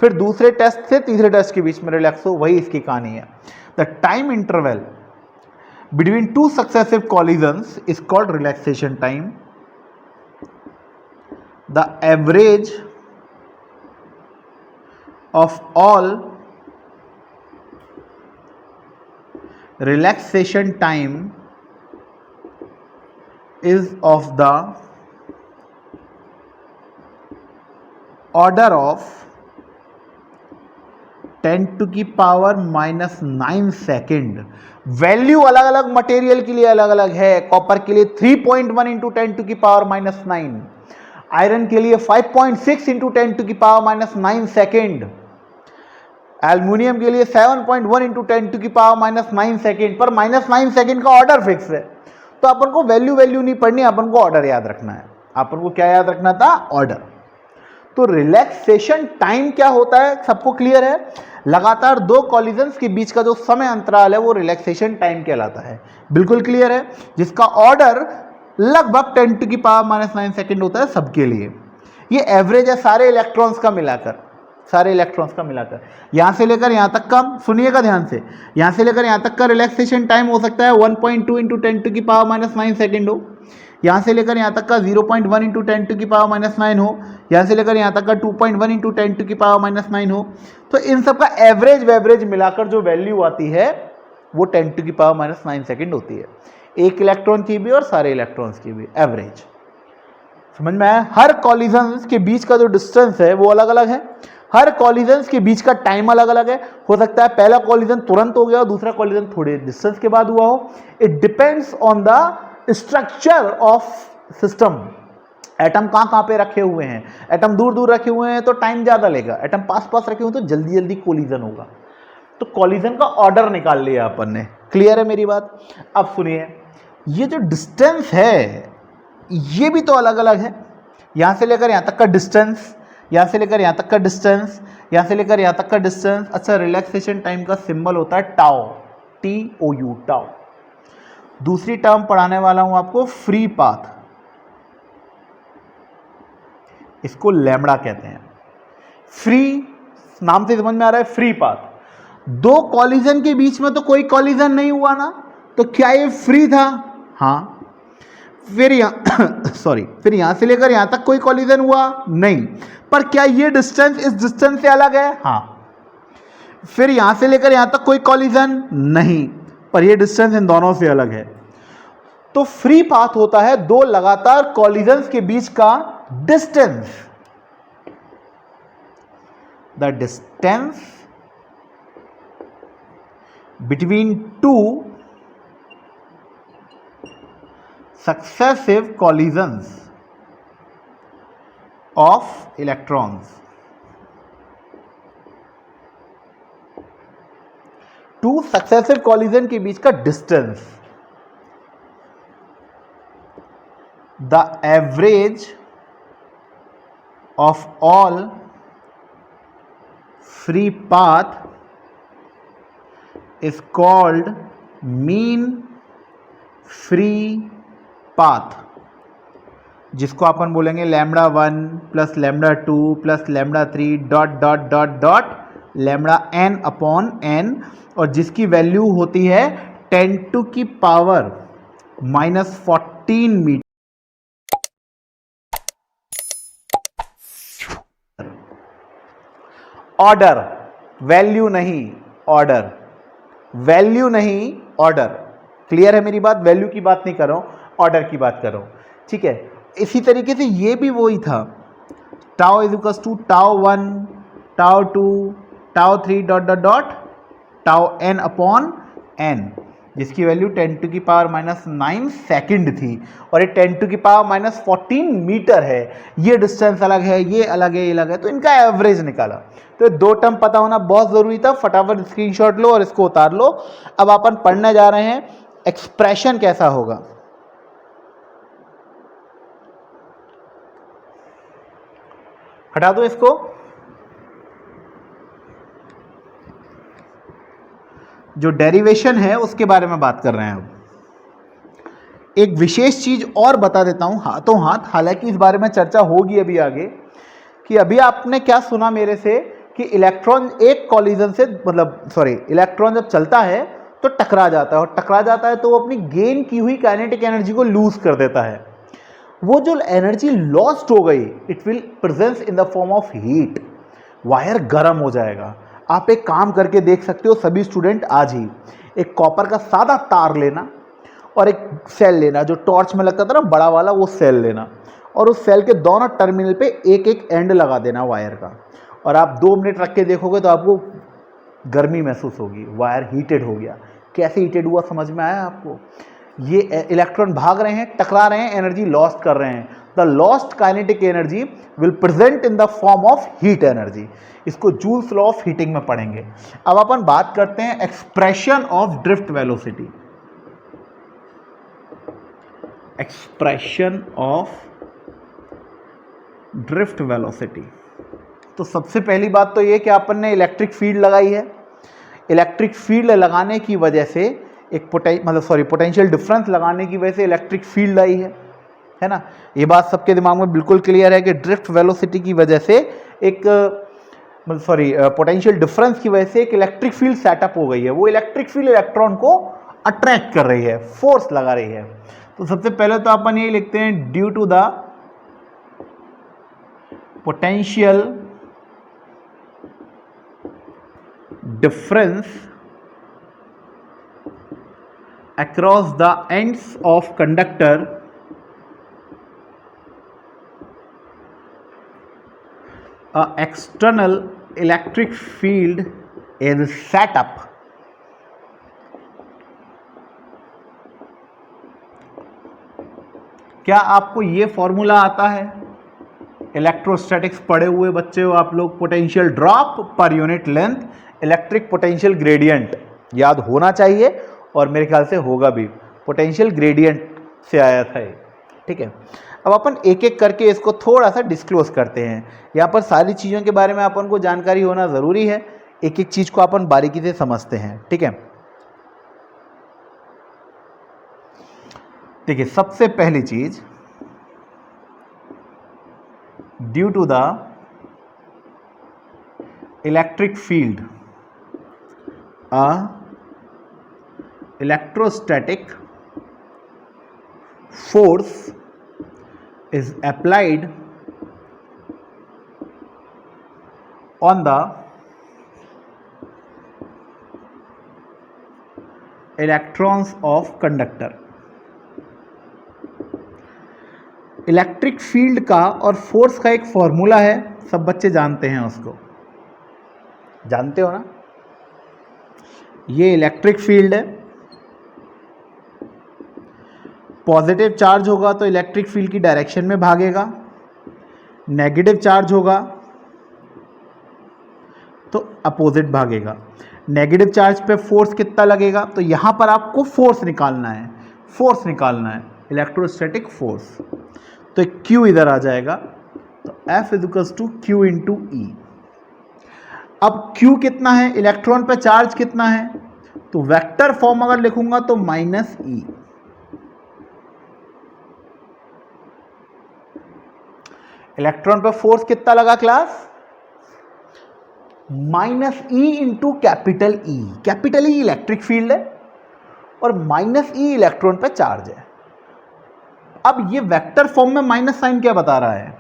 फिर दूसरे टेस्ट से तीसरे टेस्ट के बीच में रिलैक्स हो, वही इसकी कहानी है। The time interval between 2 successive collisions is called relaxation time. The average of all relaxation time is of the order of 10⁻⁹ second. Value अलग अलग मटेरियल के लिए अलग अलग है। कॉपर के लिए 3.1 इंटू 10⁻⁹, आयरन के लिए 5.6 इंटू 10⁻⁹ सेकेंड, एल्यूमिनियम के लिए 7.1 इंटू 10⁻⁹ सेकेंड। पर -9 सेकेंड का ऑर्डर फिक्स है, तो अपन को वैल्यू नहीं पढ़नी, अपन को ऑर्डर याद रखना है। अपन को क्या याद रखना था? ऑर्डर। तो रिलैक्सेशन टाइम क्या होता है, सबको क्लियर है? लगातार 2 कॉलिजन्स के बीच का जो समय अंतराल है वो रिलैक्सेशन टाइम कहलाता है। बिल्कुल क्लियर है? जिसका ऑर्डर लगभग 10⁻⁹ सेकेंड होता है सबके लिए। ये एवरेज है सारे इलेक्ट्रॉन्स का मिलाकर, सारे इलेक्ट्रॉन्स का मिलाकर। यहां से लेकर यहां तक का, सुनिएगा ध्यान से, यहां से लेकर यहां तक का रिलैक्सेशन टाइम हो सकता है 1.2 इंटू 10⁻⁹ सेकेंड हो, यहां से लेकर यहां तक का 0.1 इंटू 10⁻⁹ हो, यहां से लेकर यहां तक का 2.1 इंटू 10⁻⁹ हो। तो इन सब का एवरेज मिलाकर जो वैल्यू आती है वो 10⁻⁹ सेकेंड होती है, एक इलेक्ट्रॉन की भी और सारे इलेक्ट्रॉन्स की भी एवरेज। समझ में आया? हर कॉलिजन्स के बीच का जो डिस्टेंस है वो अलग अलग है, हर कॉलिजन्स के बीच का टाइम अलग अलग है। हो सकता है पहला कॉलिजन तुरंत हो गया और दूसरा कॉलिजन थोड़े डिस्टेंस के बाद हुआ हो। It depends on the structure of system. Atom कहां पे रखे हुए हैं, एटम दूर रखे हुए हैं तो टाइम ज्यादा लेगा, एटम पास रखे हुए तो जल्दी कॉलिजन होगा। तो कॉलिजन का ऑर्डर निकाल लिया अपन ने। क्लियर है मेरी बात? अब सुनिए, ये जो डिस्टेंस है ये भी तो अलग अलग है। यहां से लेकर यहां तक का डिस्टेंस, यहां से लेकर यहां तक का डिस्टेंस, यहां से लेकर यहां तक का डिस्टेंस। अच्छा, रिलैक्सेशन टाइम का सिंबल होता है टाउ, TOU, टाउ। दूसरी टर्म पढ़ाने वाला हूं आपको, फ्री पाथ, इसको लैम्बडा कहते हैं। फ्री नाम से समझ में आ रहा है, फ्री पाथ। 2 कॉलिजन के बीच में तो कोई कॉलिजन नहीं हुआ ना, तो क्या ये फ्री था? हाँ। फिर फिर यहां से लेकर यहां तक कोई कॉलिजन हुआ? नहीं। पर क्या ये डिस्टेंस इस डिस्टेंस से अलग है? हाँ। फिर यहां से लेकर यहां तक कोई कॉलिजन? नहीं, पर ये डिस्टेंस इन दोनों से अलग है। तो फ्री पाथ होता है 2 लगातार कॉलिजन्स के बीच का distance. The distance between 2 successive collisions of electrons. Two successive collision के बीच का distance, the average of all free path is called mean free path, जिसको अपन बोलेंगे lambda 1 plus lambda 2 plus lambda 3 dot dot dot dot lambda n upon n, और जिसकी value होती है 10 to की power -14 metre. Order, value नहीं order, value नहीं order. Clear है मेरी बात? वैल्यू की बात नहीं कर रहा हूं, ऑर्डर की बात कर रहा हूं। ठीक है, इसी तरीके से ये भी वही था, tau is equal to tau 1 tau 2 tau 3 dot dot dot tau n upon n, जिसकी वैल्यू 10 टू की पावर -9 सेकंड थी, और ये 10 टू की पावर -14 मीटर है। ये डिस्टेंस अलग है, ये अलग है, ये अलग है, तो इनका एवरेज निकाला। तो दो टर्म पता होना बहुत ज़रूरी था। फटाफट स्क्रीनशॉट लो और इसको उतार लो। अब अपन पढ़ने जा रहे हैं एक्सप्रेशन कैसा होगा। हटा दो इसको। जो डेरिवेशन है उसके बारे में बात कर रहे हैं। अब एक विशेष चीज और बता देता हूं हाथों हाथ, हालांकि इस बारे में चर्चा होगी अभी आगे, कि अभी आपने क्या सुना मेरे से कि इलेक्ट्रॉन एक कॉलिजन से, इलेक्ट्रॉन जब चलता है तो टकरा जाता है, और टकरा जाता है तो वो अपनी गेन की हुई काइनेटिक एनर्जी को लूज कर देता है। वो जो एनर्जी लॉस्ट हो गई, it will presence in the form of heat. Wire गर्म हो जाएगा। आप एक काम करके देख सकते हो सभी स्टूडेंट आज ही, एक कॉपर का सादा तार लेना और एक सेल लेना, जो टॉर्च में लगता था ना बड़ा वाला, वो सेल लेना, और उस सेल के दोनों टर्मिनल पे एक एक एंड लगा देना वायर का, और आप 2 मिनट रख के देखोगे तो आपको गर्मी महसूस होगी, वायर हीटेड हो गया। कैसे हीटेड हुआ समझ में आया आपको? ये इलेक्ट्रॉन भाग रहे हैं, टकरा रहे हैं, एनर्जी लॉस्ट कर रहे हैं। The lost kinetic energy will present in the form of heat energy. इसको जूल्स लॉ ऑफ हीटिंग में पढ़ेंगे। अब अपन बात करते हैं expression of drift velocity. Expression of drift velocity. तो सबसे पहली बात तो ये कि अपन ने इलेक्ट्रिक फील्ड लगाई है। इलेक्ट्रिक फील्ड लगाने की वजह से एक पोटेंशियल डिफरेंस लगाने की वजह से इलेक्ट्रिक फील्ड आई है ना। ये बात सबके दिमाग में बिल्कुल क्लियर है कि ड्रिफ्ट वेलोसिटी की वजह से एक पोटेंशियल डिफरेंस की वजह से एक इलेक्ट्रिक फील्ड सेटअप हो गई है। वो इलेक्ट्रिक फील्ड इलेक्ट्रॉन को अट्रैक्ट कर रही है, फोर्स लगा रही है। तो सबसे पहले तो अपन ये लिखते हैं, due to the potential difference across the ends of conductor, a external electric field is set up क्या आपको ये फॉर्मूला आता है? इलेक्ट्रोस्टैटिक्स पढ़े हुए बच्चे हो आप लोग। Potential drop per unit length, electric potential gradient याद होना चाहिए, और मेरे ख्याल से होगा भी। पोटेंशियल ग्रेडियंट से आया था ये, ठीक है। अब अपन एक एक करके इसको थोड़ा सा डिस्क्लोज करते हैं। यहाँ पर सारी चीज़ों के बारे में अपन को जानकारी होना ज़रूरी है। एक एक चीज़ को अपन बारीकी से समझते हैं, ठीक है। देखिए, सबसे पहली चीज, due to the electric field, electrostatic force is applied on the electrons of conductor। Electric field का और फोर्स का एक फॉर्मूला है, सब बच्चे जानते हैं उसको, जानते हो ना। ये इलेक्ट्रिक फील्ड है पॉजिटिव चार्ज होगा तो इलेक्ट्रिक फील्ड की डायरेक्शन में भागेगा, नेगेटिव चार्ज होगा तो अपोजिट भागेगा। नेगेटिव चार्ज पे फोर्स कितना लगेगा, तो यहाँ पर आपको फोर्स निकालना है, इलेक्ट्रोस्टैटिक फोर्स। तो Q इधर आ जाएगा, तो F is to Q into E. अब Q कितना है, इलेक्ट्रॉन पे चार्ज कितना है, तो वेक्टर फॉर्म अगर लिखूंगा तो माइनस ई। इलेक्ट्रॉन पे फोर्स कितना लगा class, minus e into capital E. Capital E electric field है और माइनस ई इलेक्ट्रॉन पे चार्ज है। अब ये वेक्टर फॉर्म में माइनस साइन क्या बता रहा है,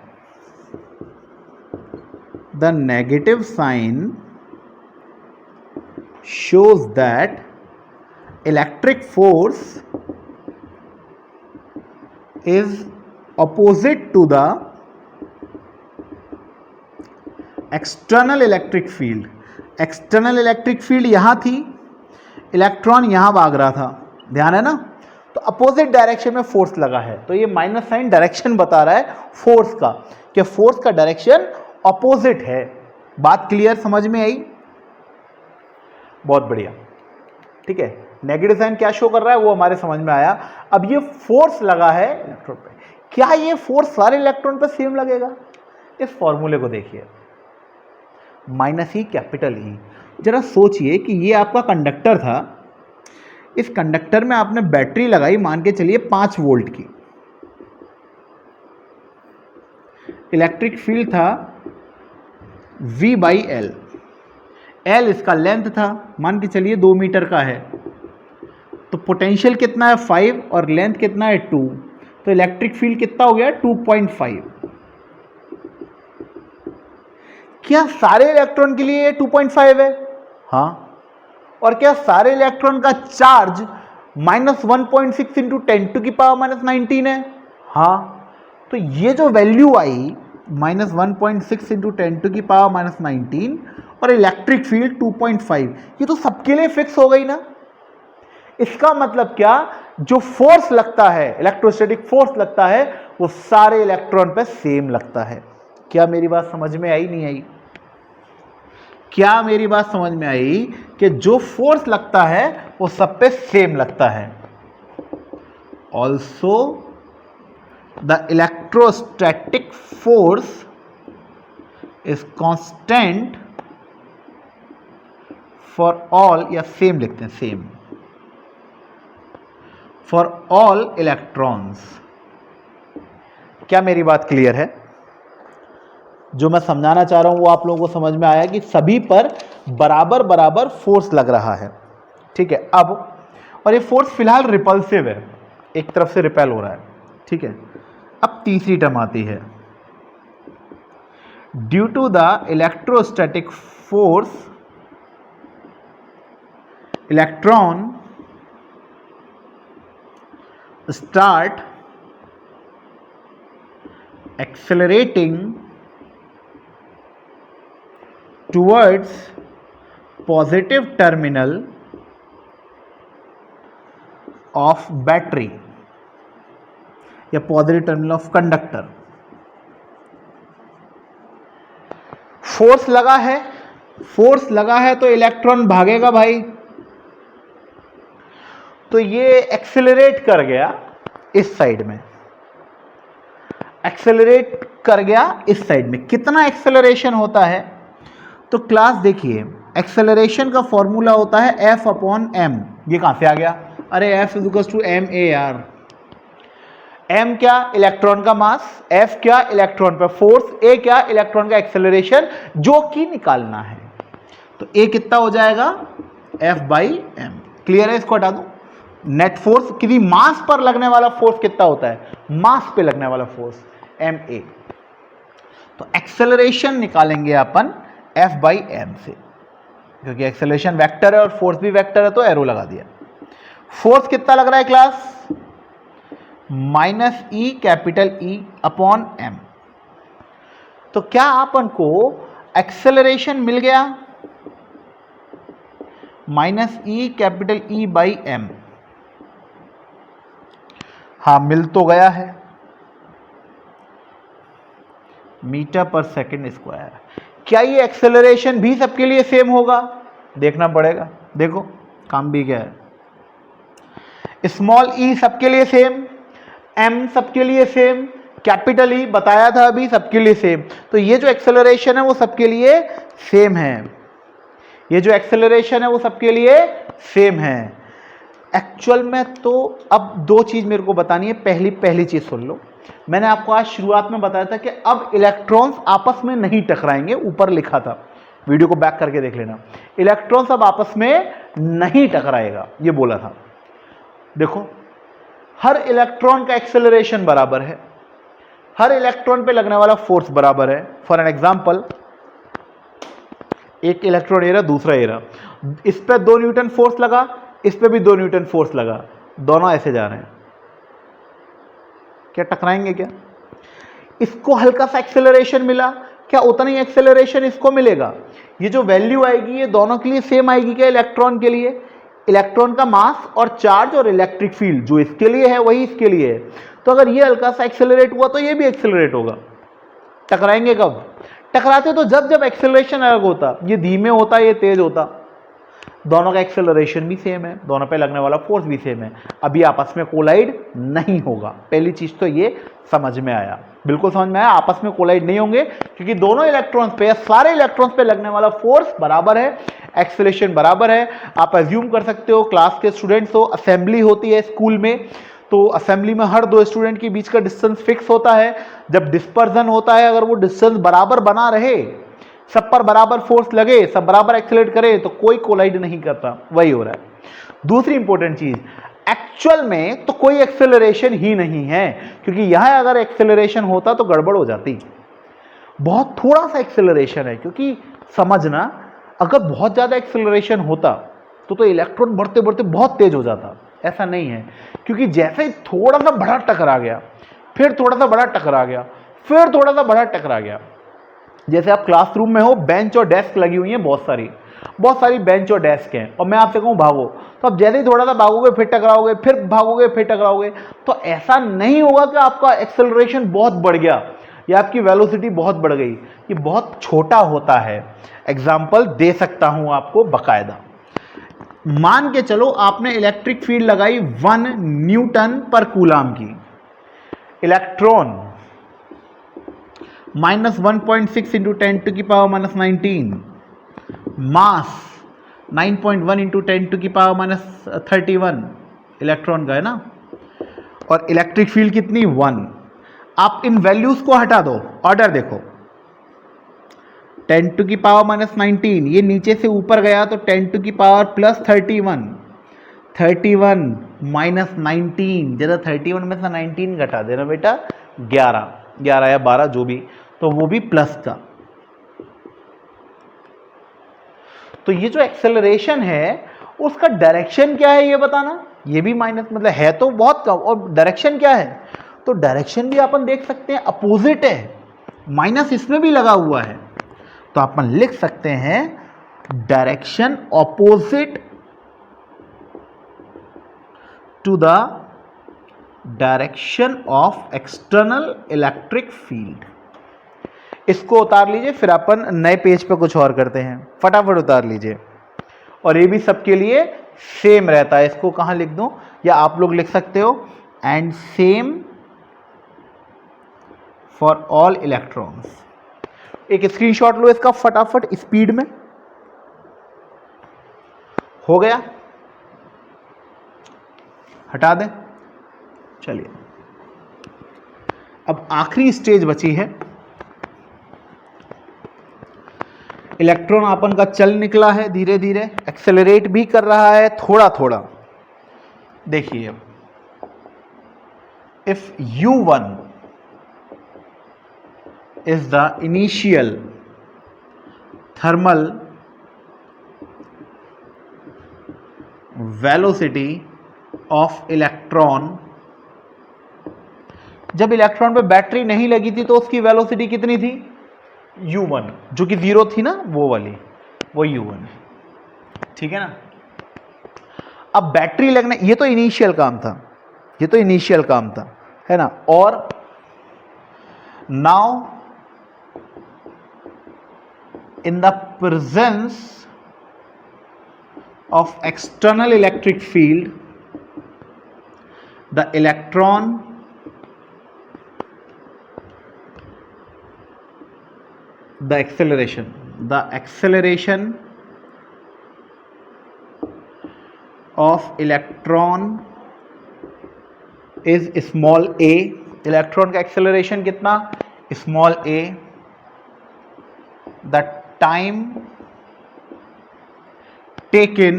the negative sign shows that electric force is opposite to the external electric field। external electric field यहां थी, इलेक्ट्रॉन यहां भाग रहा था, ध्यान है ना, तो अपोजिट डायरेक्शन में फोर्स लगा है। तो ये माइनस साइन डायरेक्शन बता रहा है फोर्स का, कि फोर्स का डायरेक्शन अपोजिट है। बात क्लियर, समझ में आई, बहुत बढ़िया, ठीक है। नेगेटिव साइन क्या शो कर रहा है वो हमारे समझ में आया। अब ये फोर्स लगा है इलेक्ट्रॉन पे, क्या ये फोर्स सारे इलेक्ट्रॉन पे सेम लगेगा, इस फॉर्मूले को देखिए, माइनस ई कैपिटल ई। जरा सोचिए कि ये आपका कंडक्टर था, इस कंडक्टर में आपने बैटरी लगाई, मान के चलिए 5 वोल्ट की, इलेक्ट्रिक फील्ड था V बाई एल, एल इसका लेंथ था, मान के चलिए 2 मीटर का है, तो पोटेंशियल कितना है 5 और लेंथ कितना है 2, तो इलेक्ट्रिक फील्ड कितना हो गया 2.5। क्या सारे इलेक्ट्रॉन के लिए 2.5 है, हाँ, और क्या सारे इलेक्ट्रॉन का चार्ज -1.6 इंटू 10⁻⁻19 है, हाँ। तो ये जो वैल्यू आई -1.6 इंटू 10⁻⁻19 और इलेक्ट्रिक फील्ड 2.5, ये तो सबके लिए फिक्स हो गई ना। इसका मतलब क्या, जो फोर्स लगता है, इलेक्ट्रोस्टैटिक फोर्स लगता है, वो सारे इलेक्ट्रॉन पे सेम लगता है। क्या मेरी बात समझ में आई, नहीं आई? क्या मेरी बात समझ में आई कि जो फोर्स लगता है वो सब पे सेम लगता है। Also the electrostatic force is constant for all, या सेम लिखते हैं, सेम फॉर ऑल इलेक्ट्रॉन्स। क्या मेरी बात क्लियर है? जो मैं समझाना चाह रहा हूं वो आप लोगों को समझ में आया कि सभी पर बराबर बराबर फोर्स लग रहा है, ठीक है। अब और ये फोर्स फिलहाल रिपल्सिव है, एक तरफ से रिपेल हो रहा है, ठीक है। अब तीसरी टर्म आती है, due to the electrostatic force electron start accelerating towards positive terminal of battery या positive terminal of conductor। Force लगा है तो इलेक्ट्रॉन भागेगा भाई, तो ये एक्सेलरेट कर गया इस साइड में, एक्सेलरेट कर गया इस साइड में। कितना एक्सेलरेशन होता है, तो क्लास देखिए, एक्सेलरेशन का फॉर्मूला होता है F अपॉन m। ये कहां से आ गया, अरे F is equal to m a r। m क्या, इलेक्ट्रॉन का मास, F क्या, इलेक्ट्रॉन पर फोर्स, a क्या, इलेक्ट्रॉन का एक्सेलरेशन, जो कि निकालना है। तो a कितना हो जाएगा, F बाई m। क्लियर है? इसको हटा दो। नेट फोर्स, किसी मास पर लगने वाला फोर्स कितना होता है, मास पे लगने वाला फोर्स ma। तो एक्सेलरेशन निकालेंगे अपन F बाई m से, क्योंकि एक्सेलरेशन वेक्टर है और फोर्स भी वेक्टर है, तो एरो लगा दिया। फोर्स कितना लग रहा है class, minus e capital E upon m। तो क्या अपन को एक्सेलरेशन मिल गया, minus e capital E by m। हाँ मिल तो गया है, मीटर पर सेकेंड स्क्वायर। क्या ये एक्सेलरेशन भी सबके लिए सेम होगा? देखना पड़ेगा। देखो काम भी क्या है, स्मॉल ई सबके लिए सेम, एम सबके लिए सेम, कैपिटल ई बताया था अभी सबके लिए सेम। तो ये जो एक्सेलरेशन है वो सबके लिए सेम है, ये जो एक्सेलरेशन है वो सबके लिए सेम है। एक्चुअल में तो अब दो चीज मेरे को बतानी है। पहली चीज सुन लो, मैंने आपको आज शुरुआत में बताया था कि अब इलेक्ट्रॉन्स आपस में नहीं टकराएंगे, ऊपर लिखा था, वीडियो को बैक करके देख लेना। इलेक्ट्रॉन्स अब आपस में नहीं टकराएगा, ये बोला था। देखो हर इलेक्ट्रॉन का एक्सेलरेशन बराबर है, हर इलेक्ट्रॉन पे लगने वाला फोर्स बराबर है। फॉर एन एग्जांपल, एक इलेक्ट्रॉन ए रहा, दूसरा ए रहा, इस पे 2 न्यूटन फोर्स लगा, इस पे भी 2 न्यूटन फोर्स लगा, दोनों ऐसे जा रहे हैं, क्या टकराएंगे क्या? इसको हल्का सा एक्सेलरेशन मिला, क्या उतना ही एक्सेलरेशन इसको मिलेगा? ये जो वैल्यू आएगी ये दोनों के लिए सेम आएगी क्या? इलेक्ट्रॉन के लिए इलेक्ट्रॉन का मास और चार्ज और इलेक्ट्रिक फील्ड जो इसके लिए है वही इसके लिए है। तो अगर ये हल्का सा एक्सेलरेट हुआ तो ये भी एक्सेलरेट होगा। टकराएंगे कब? टकराते तो जब एक्सेलरेशन अलग होता, ये धीमे होता, ये तेज होता। दोनों का एक्सेलरेशन भी सेम है, दोनों पे लगने वाला फोर्स भी सेम है, अभी आपस में कोलाइड नहीं होगा। पहली चीज तो ये समझ में आया, बिल्कुल समझ में आया, आपस में कोलाइड नहीं होंगे क्योंकि दोनों इलेक्ट्रॉन्स पे, सारे इलेक्ट्रॉन्स पे लगने वाला फोर्स बराबर है, एक्सेलरेशन बराबर है। आप अज्यूम कर सकते हो क्लास के स्टूडेंट्स हो, असेंबली होती है स्कूल में, तो असेंबली में हर 2 स्टूडेंट के बीच का डिस्टेंस फिक्स होता है। जब डिस्पर्जन होता है, अगर वो डिस्टेंस बराबर बना रहे, सब पर बराबर फोर्स लगे, सब बराबर एक्सेलरेट करे, तो कोई कोलाइड नहीं करता, वही हो रहा है। दूसरी इंपॉर्टेंट चीज, एक्चुअल में तो कोई एक्सेलरेशन ही नहीं है, क्योंकि यहां अगर एक्सेलरेशन होता तो गड़बड़ हो जाती। बहुत थोड़ा सा एक्सेलरेशन है, क्योंकि समझना, अगर बहुत ज्यादा एक्सेलरेशन होता तो इलेक्ट्रॉन बढ़ते बढ़ते बहुत तेज हो जाता। ऐसा नहीं है, क्योंकि जैसे ही थोड़ा सा बड़ा टकरा गया, फिर थोड़ा सा बड़ा टकरा गया, फिर थोड़ा सा बड़ा टकरा गया। जैसे आप क्लासरूम में हो, बेंच और डेस्क लगी हुई हैं, बहुत सारी बेंच और डेस्क हैं, और मैं आपसे कहूं भागो, तो आप जैसे ही थोड़ा सा भागोगे फिर टकराओगे, फिर भागोगे फिर टकराओगे। तो ऐसा नहीं होगा कि आपका एक्सेलरेशन बहुत बढ़ गया या आपकी वेलोसिटी बहुत बढ़ गई, ये बहुत छोटा होता है। एग्जाम्पल दे सकता हूं आपको बाकायदा। मान के चलो आपने इलेक्ट्रिक फील्ड लगाई 1 न्यूटन पर कूलाम की, इलेक्ट्रॉन -1.6 इंटू 10⁻⁻19, मास 9.1 इंटू 10⁻31 इलेक्ट्रॉन का है ना, और इलेक्ट्रिक फील्ड कितनी 1। आप इन वैल्यूज को हटा दो, ऑर्डर देखो, 10⁻⁻19 ये नीचे से ऊपर गया तो 10⁻+31, 31 -19, जरा 31 में से 19 घटा देना बेटा, 11 या 12 जो भी, तो वो भी प्लस का। तो ये जो एक्सेलरेशन है उसका डायरेक्शन क्या है ये बताना, ये भी माइनस, मतलब है तो बहुत कम, और डायरेक्शन क्या है? तो डायरेक्शन भी अपन देख सकते हैं अपोजिट है, माइनस इसमें भी लगा हुआ है, तो अपन लिख सकते हैं direction opposite to the direction of external electric field. इसको उतार लीजिए, फिर अपन नए पेज पे कुछ और करते हैं, फटाफट उतार लीजिए। और ये भी सबके लिए सेम रहता है, इसको कहां लिख दूं, या आप लोग लिख सकते हो, and same for all electrons. एक स्क्रीनशॉट लो इसका फटाफट स्पीड में, हो गया, हटा दें। चलिए अब आखिरी स्टेज बची है, इलेक्ट्रॉन अपन का चल निकला है, धीरे धीरे एक्सेलरेट भी कर रहा है थोड़ा थोड़ा। देखिए, if U1 is the initial thermal velocity of electron, जब इलेक्ट्रॉन पे बैटरी नहीं लगी थी तो उसकी वेलोसिटी कितनी थी? U1, जो कि 0 थी ना, वो वाली, वो U1, ठीक है ना। अब बैटरी लगने, ये तो इनिशियल काम था, ये तो इनिशियल काम था, है ना। और now in the presence of external electric field, the electron the acceleration of electron is small a. Electron का एक्सेलरेशन कितना, small a. the time taken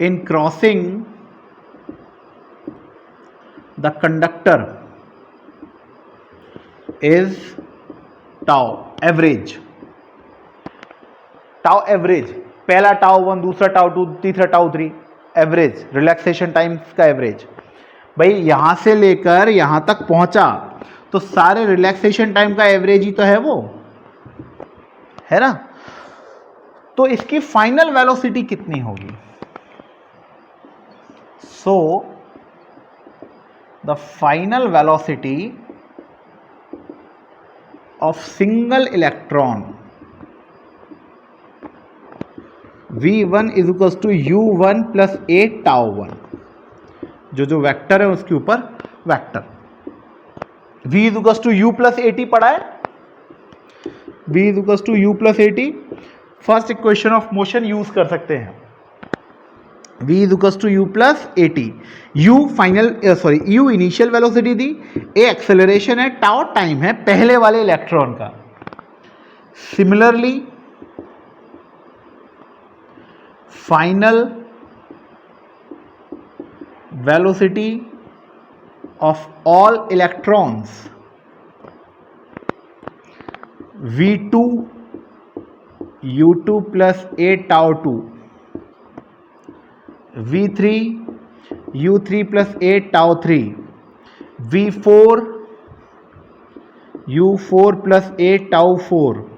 in crossing the conductor is tau average. Tau average, पहला tau 1, दूसरा tau 2, तीसरा tau 3, average relaxation times का average. भाई यहां से लेकर यहां तक पहुंचा तो सारे रिलैक्सेशन टाइम का एवरेज ही तो है वो, है ना। तो इसकी फाइनल वेलोसिटी कितनी होगी? So the final velocity of single electron v1 is equal to u1 plus a tau 1, जो वेक्टर है उसके ऊपर vector. v is equal to u plus a t पढ़ा है, v is equal to u plus a t. First equation of motion use कर सकते हैं, v is equal to u plus a t. u final u initial velocity दी, a acceleration है, tau time है पहले वाले इलेक्ट्रॉन का। Similarly final velocity of all electrons v2 u2 plus a tau 2, v3 u3 plus a tau 3, v4 u4 plus a tau 4।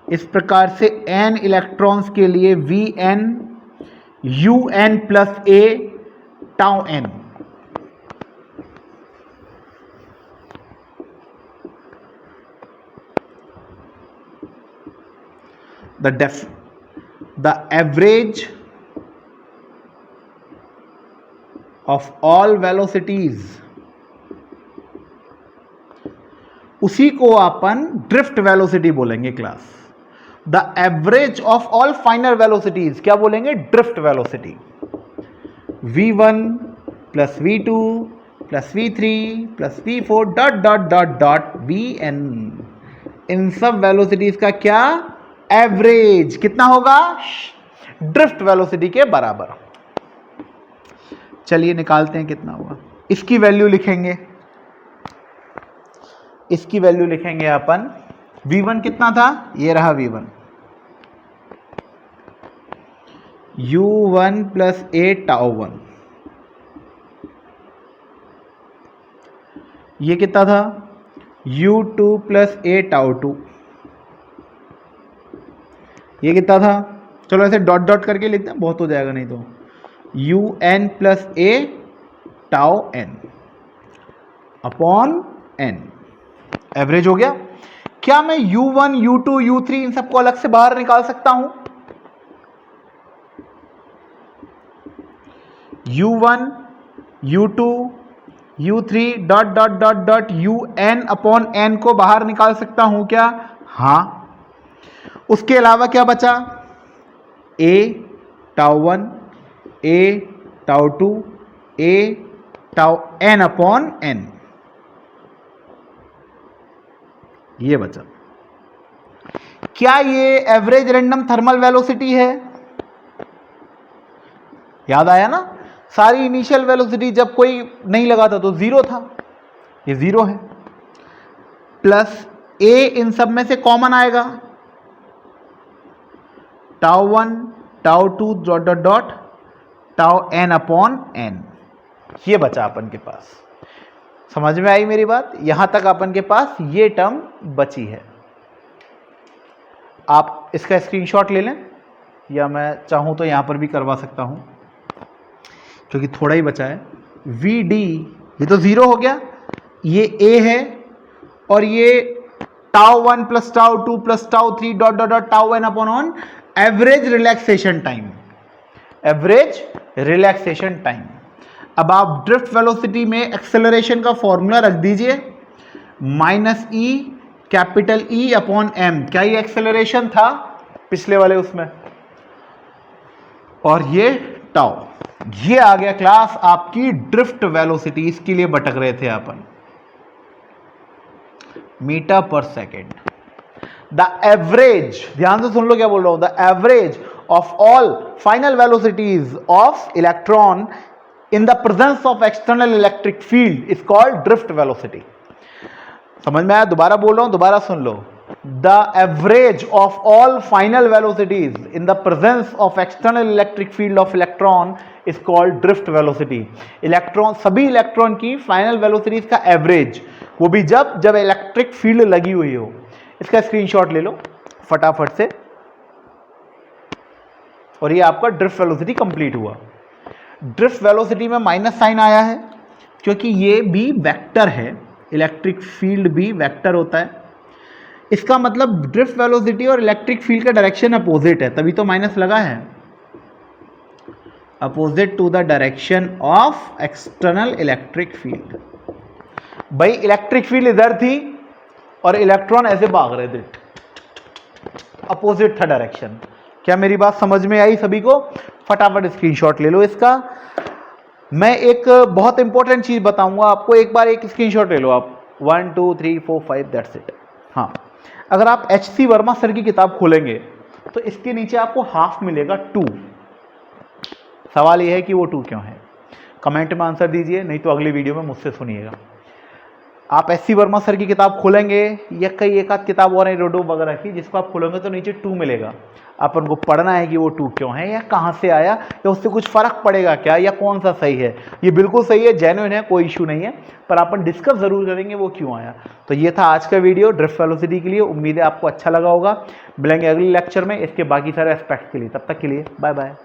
इस प्रकार से n electrons के लिए vn un plus a tau n। the average of all velocities, उसी को अपन drift velocity बोलेंगे class. The average of all final velocities क्या बोलेंगे? Drift velocity. v1 plus v2 plus v3 plus v4 dot dot dot dot vn, इन सब velocities का क्या average कितना होगा? ड्रिफ्ट वेलोसिटी के बराबर। चलिए निकालते हैं कितना होगा। इसकी वैल्यू लिखेंगे, इसकी वैल्यू लिखेंगे अपन। v1 कितना था? ये रहा v1, u1 plus a tau 1। ये कितना था? u2 plus a tau 2। ये कितना था? चलो ऐसे डॉट डॉट करके लिखते हैं, बहुत हो जाएगा नहीं तो। un plus a tau n upon n, average हो गया। क्या मैं u1 u2 u3 इन सबको अलग से बाहर निकाल सकता हूं? u1 u2 u3 dot dot dot dot un upon n को बाहर निकाल सकता हूं क्या? हां। उसके अलावा क्या बचा? a tau 1 a tau 2 a tau n upon n, ये बचा। क्या ये एवरेज रैंडम थर्मल वेलोसिटी है? याद आया ना? सारी इनिशियल वेलोसिटी जब कोई नहीं लगा था तो जीरो था, ये जीरो है। प्लस a इन सब में से कॉमन आएगा, tau 1 tau 2 dot dot dot tau n upon n, ये बचा अपन के पास। समझ में आई मेरी बात? यहां तक अपन के पास ये टर्म बची है। आप इसका स्क्रीनशॉट ले लें, या मैं चाहूं तो यहां पर भी करवा सकता हूं। क्योंकि थोड़ा ही बचा है, वी डी, ये तो 0 हो गया, ये ए है, और ये tau 1 plus tau 2 plus tau 3 dot dot dot tau n upon on average relaxation time, average relaxation time. अब आप ड्रिफ्ट वेलोसिटी में एक्सेलरेशन का फॉर्मूला रख दीजिए, minus e capital E upon m, क्या ये एक्सेलरेशन था पिछले वाले उसमें, और ये टाउ, ये आ गया क्लास आपकी ड्रिफ्ट वेलोसिटी। इसके लिए भटक रहे थे अपन, मीटर पर सेकेंड। द एवरेज, ध्यान से सुन लो क्या बोल रहा हूं, the average of all final velocities of electron in the presence of external electric field is called drift velocity. समझ में आया? दोबारा बोल रहा हूं, दोबारा सुन लो। The average of all final velocities in the presence of external electric field of electron is called drift velocity. Electron, सभी इलेक्ट्रॉन की फाइनल वेलोसिटीज का एवरेज, वो भी जब जब इलेक्ट्रिक फील्ड लगी हुई हो। इसका स्क्रीनशॉट ले लो फटाफट से, और ये आपका ड्रिफ्ट वेलोसिटी कंप्लीट हुआ। ड्रिफ्ट वेलोसिटी में माइनस साइन आया है क्योंकि ये भी वेक्टर है, इलेक्ट्रिक फील्ड भी वेक्टर होता है। इसका मतलब ड्रिफ्ट वेलोसिटी और इलेक्ट्रिक फील्ड का डायरेक्शन अपोजिट है, तभी तो माइनस लगा है, opposite to the direction of external electric field. भाई इलेक्ट्रिक फील्ड इधर थी और इलेक्ट्रॉन ऐसे भाग रहे थे, अपोजिट था डायरेक्शन। क्या मेरी बात समझ में आई सभी को? फटाफट स्क्रीनशॉट ले लो इसका। मैं एक बहुत इंपॉर्टेंट चीज बताऊंगा आपको, एक बार एक स्क्रीनशॉट ले लो आप, 1 2 3 4 5 दैट्स इट। हाँ, अगर आप एच.सी. वर्मा सर की किताब खोलेंगे तो इसके नीचे आपको हाफ मिलेगा 2। सवाल यह है कि वो 2 क्यों है? कमेंट में आंसर दीजिए, नहीं तो अगली वीडियो में मुझसे सुनिएगा। आप एस.सी. वर्मा सर की किताब खोलेंगे या कई एक आध किताब और है रोडो वगैरह की, जिसको आप खोलेंगे तो नीचे 2 मिलेगा। अपन को पढ़ना है कि वो 2 क्यों है, या कहाँ से आया, या उससे कुछ फर्क पड़ेगा क्या, या कौन सा सही है। ये बिल्कुल सही है, जेन्युइन है, कोई इशू नहीं है, पर अपन डिस्कस जरूर करेंगे वो क्यों आया। तो ये था आज का वीडियो ड्रिफ्ट वेलोसिटी के लिए। उम्मीद है आपको अच्छा लगा होगा। मिलेंगे अगले लेक्चर में इसके बाकी सारे एस्पेक्ट के लिए। तब तक के लिए बाय बाय।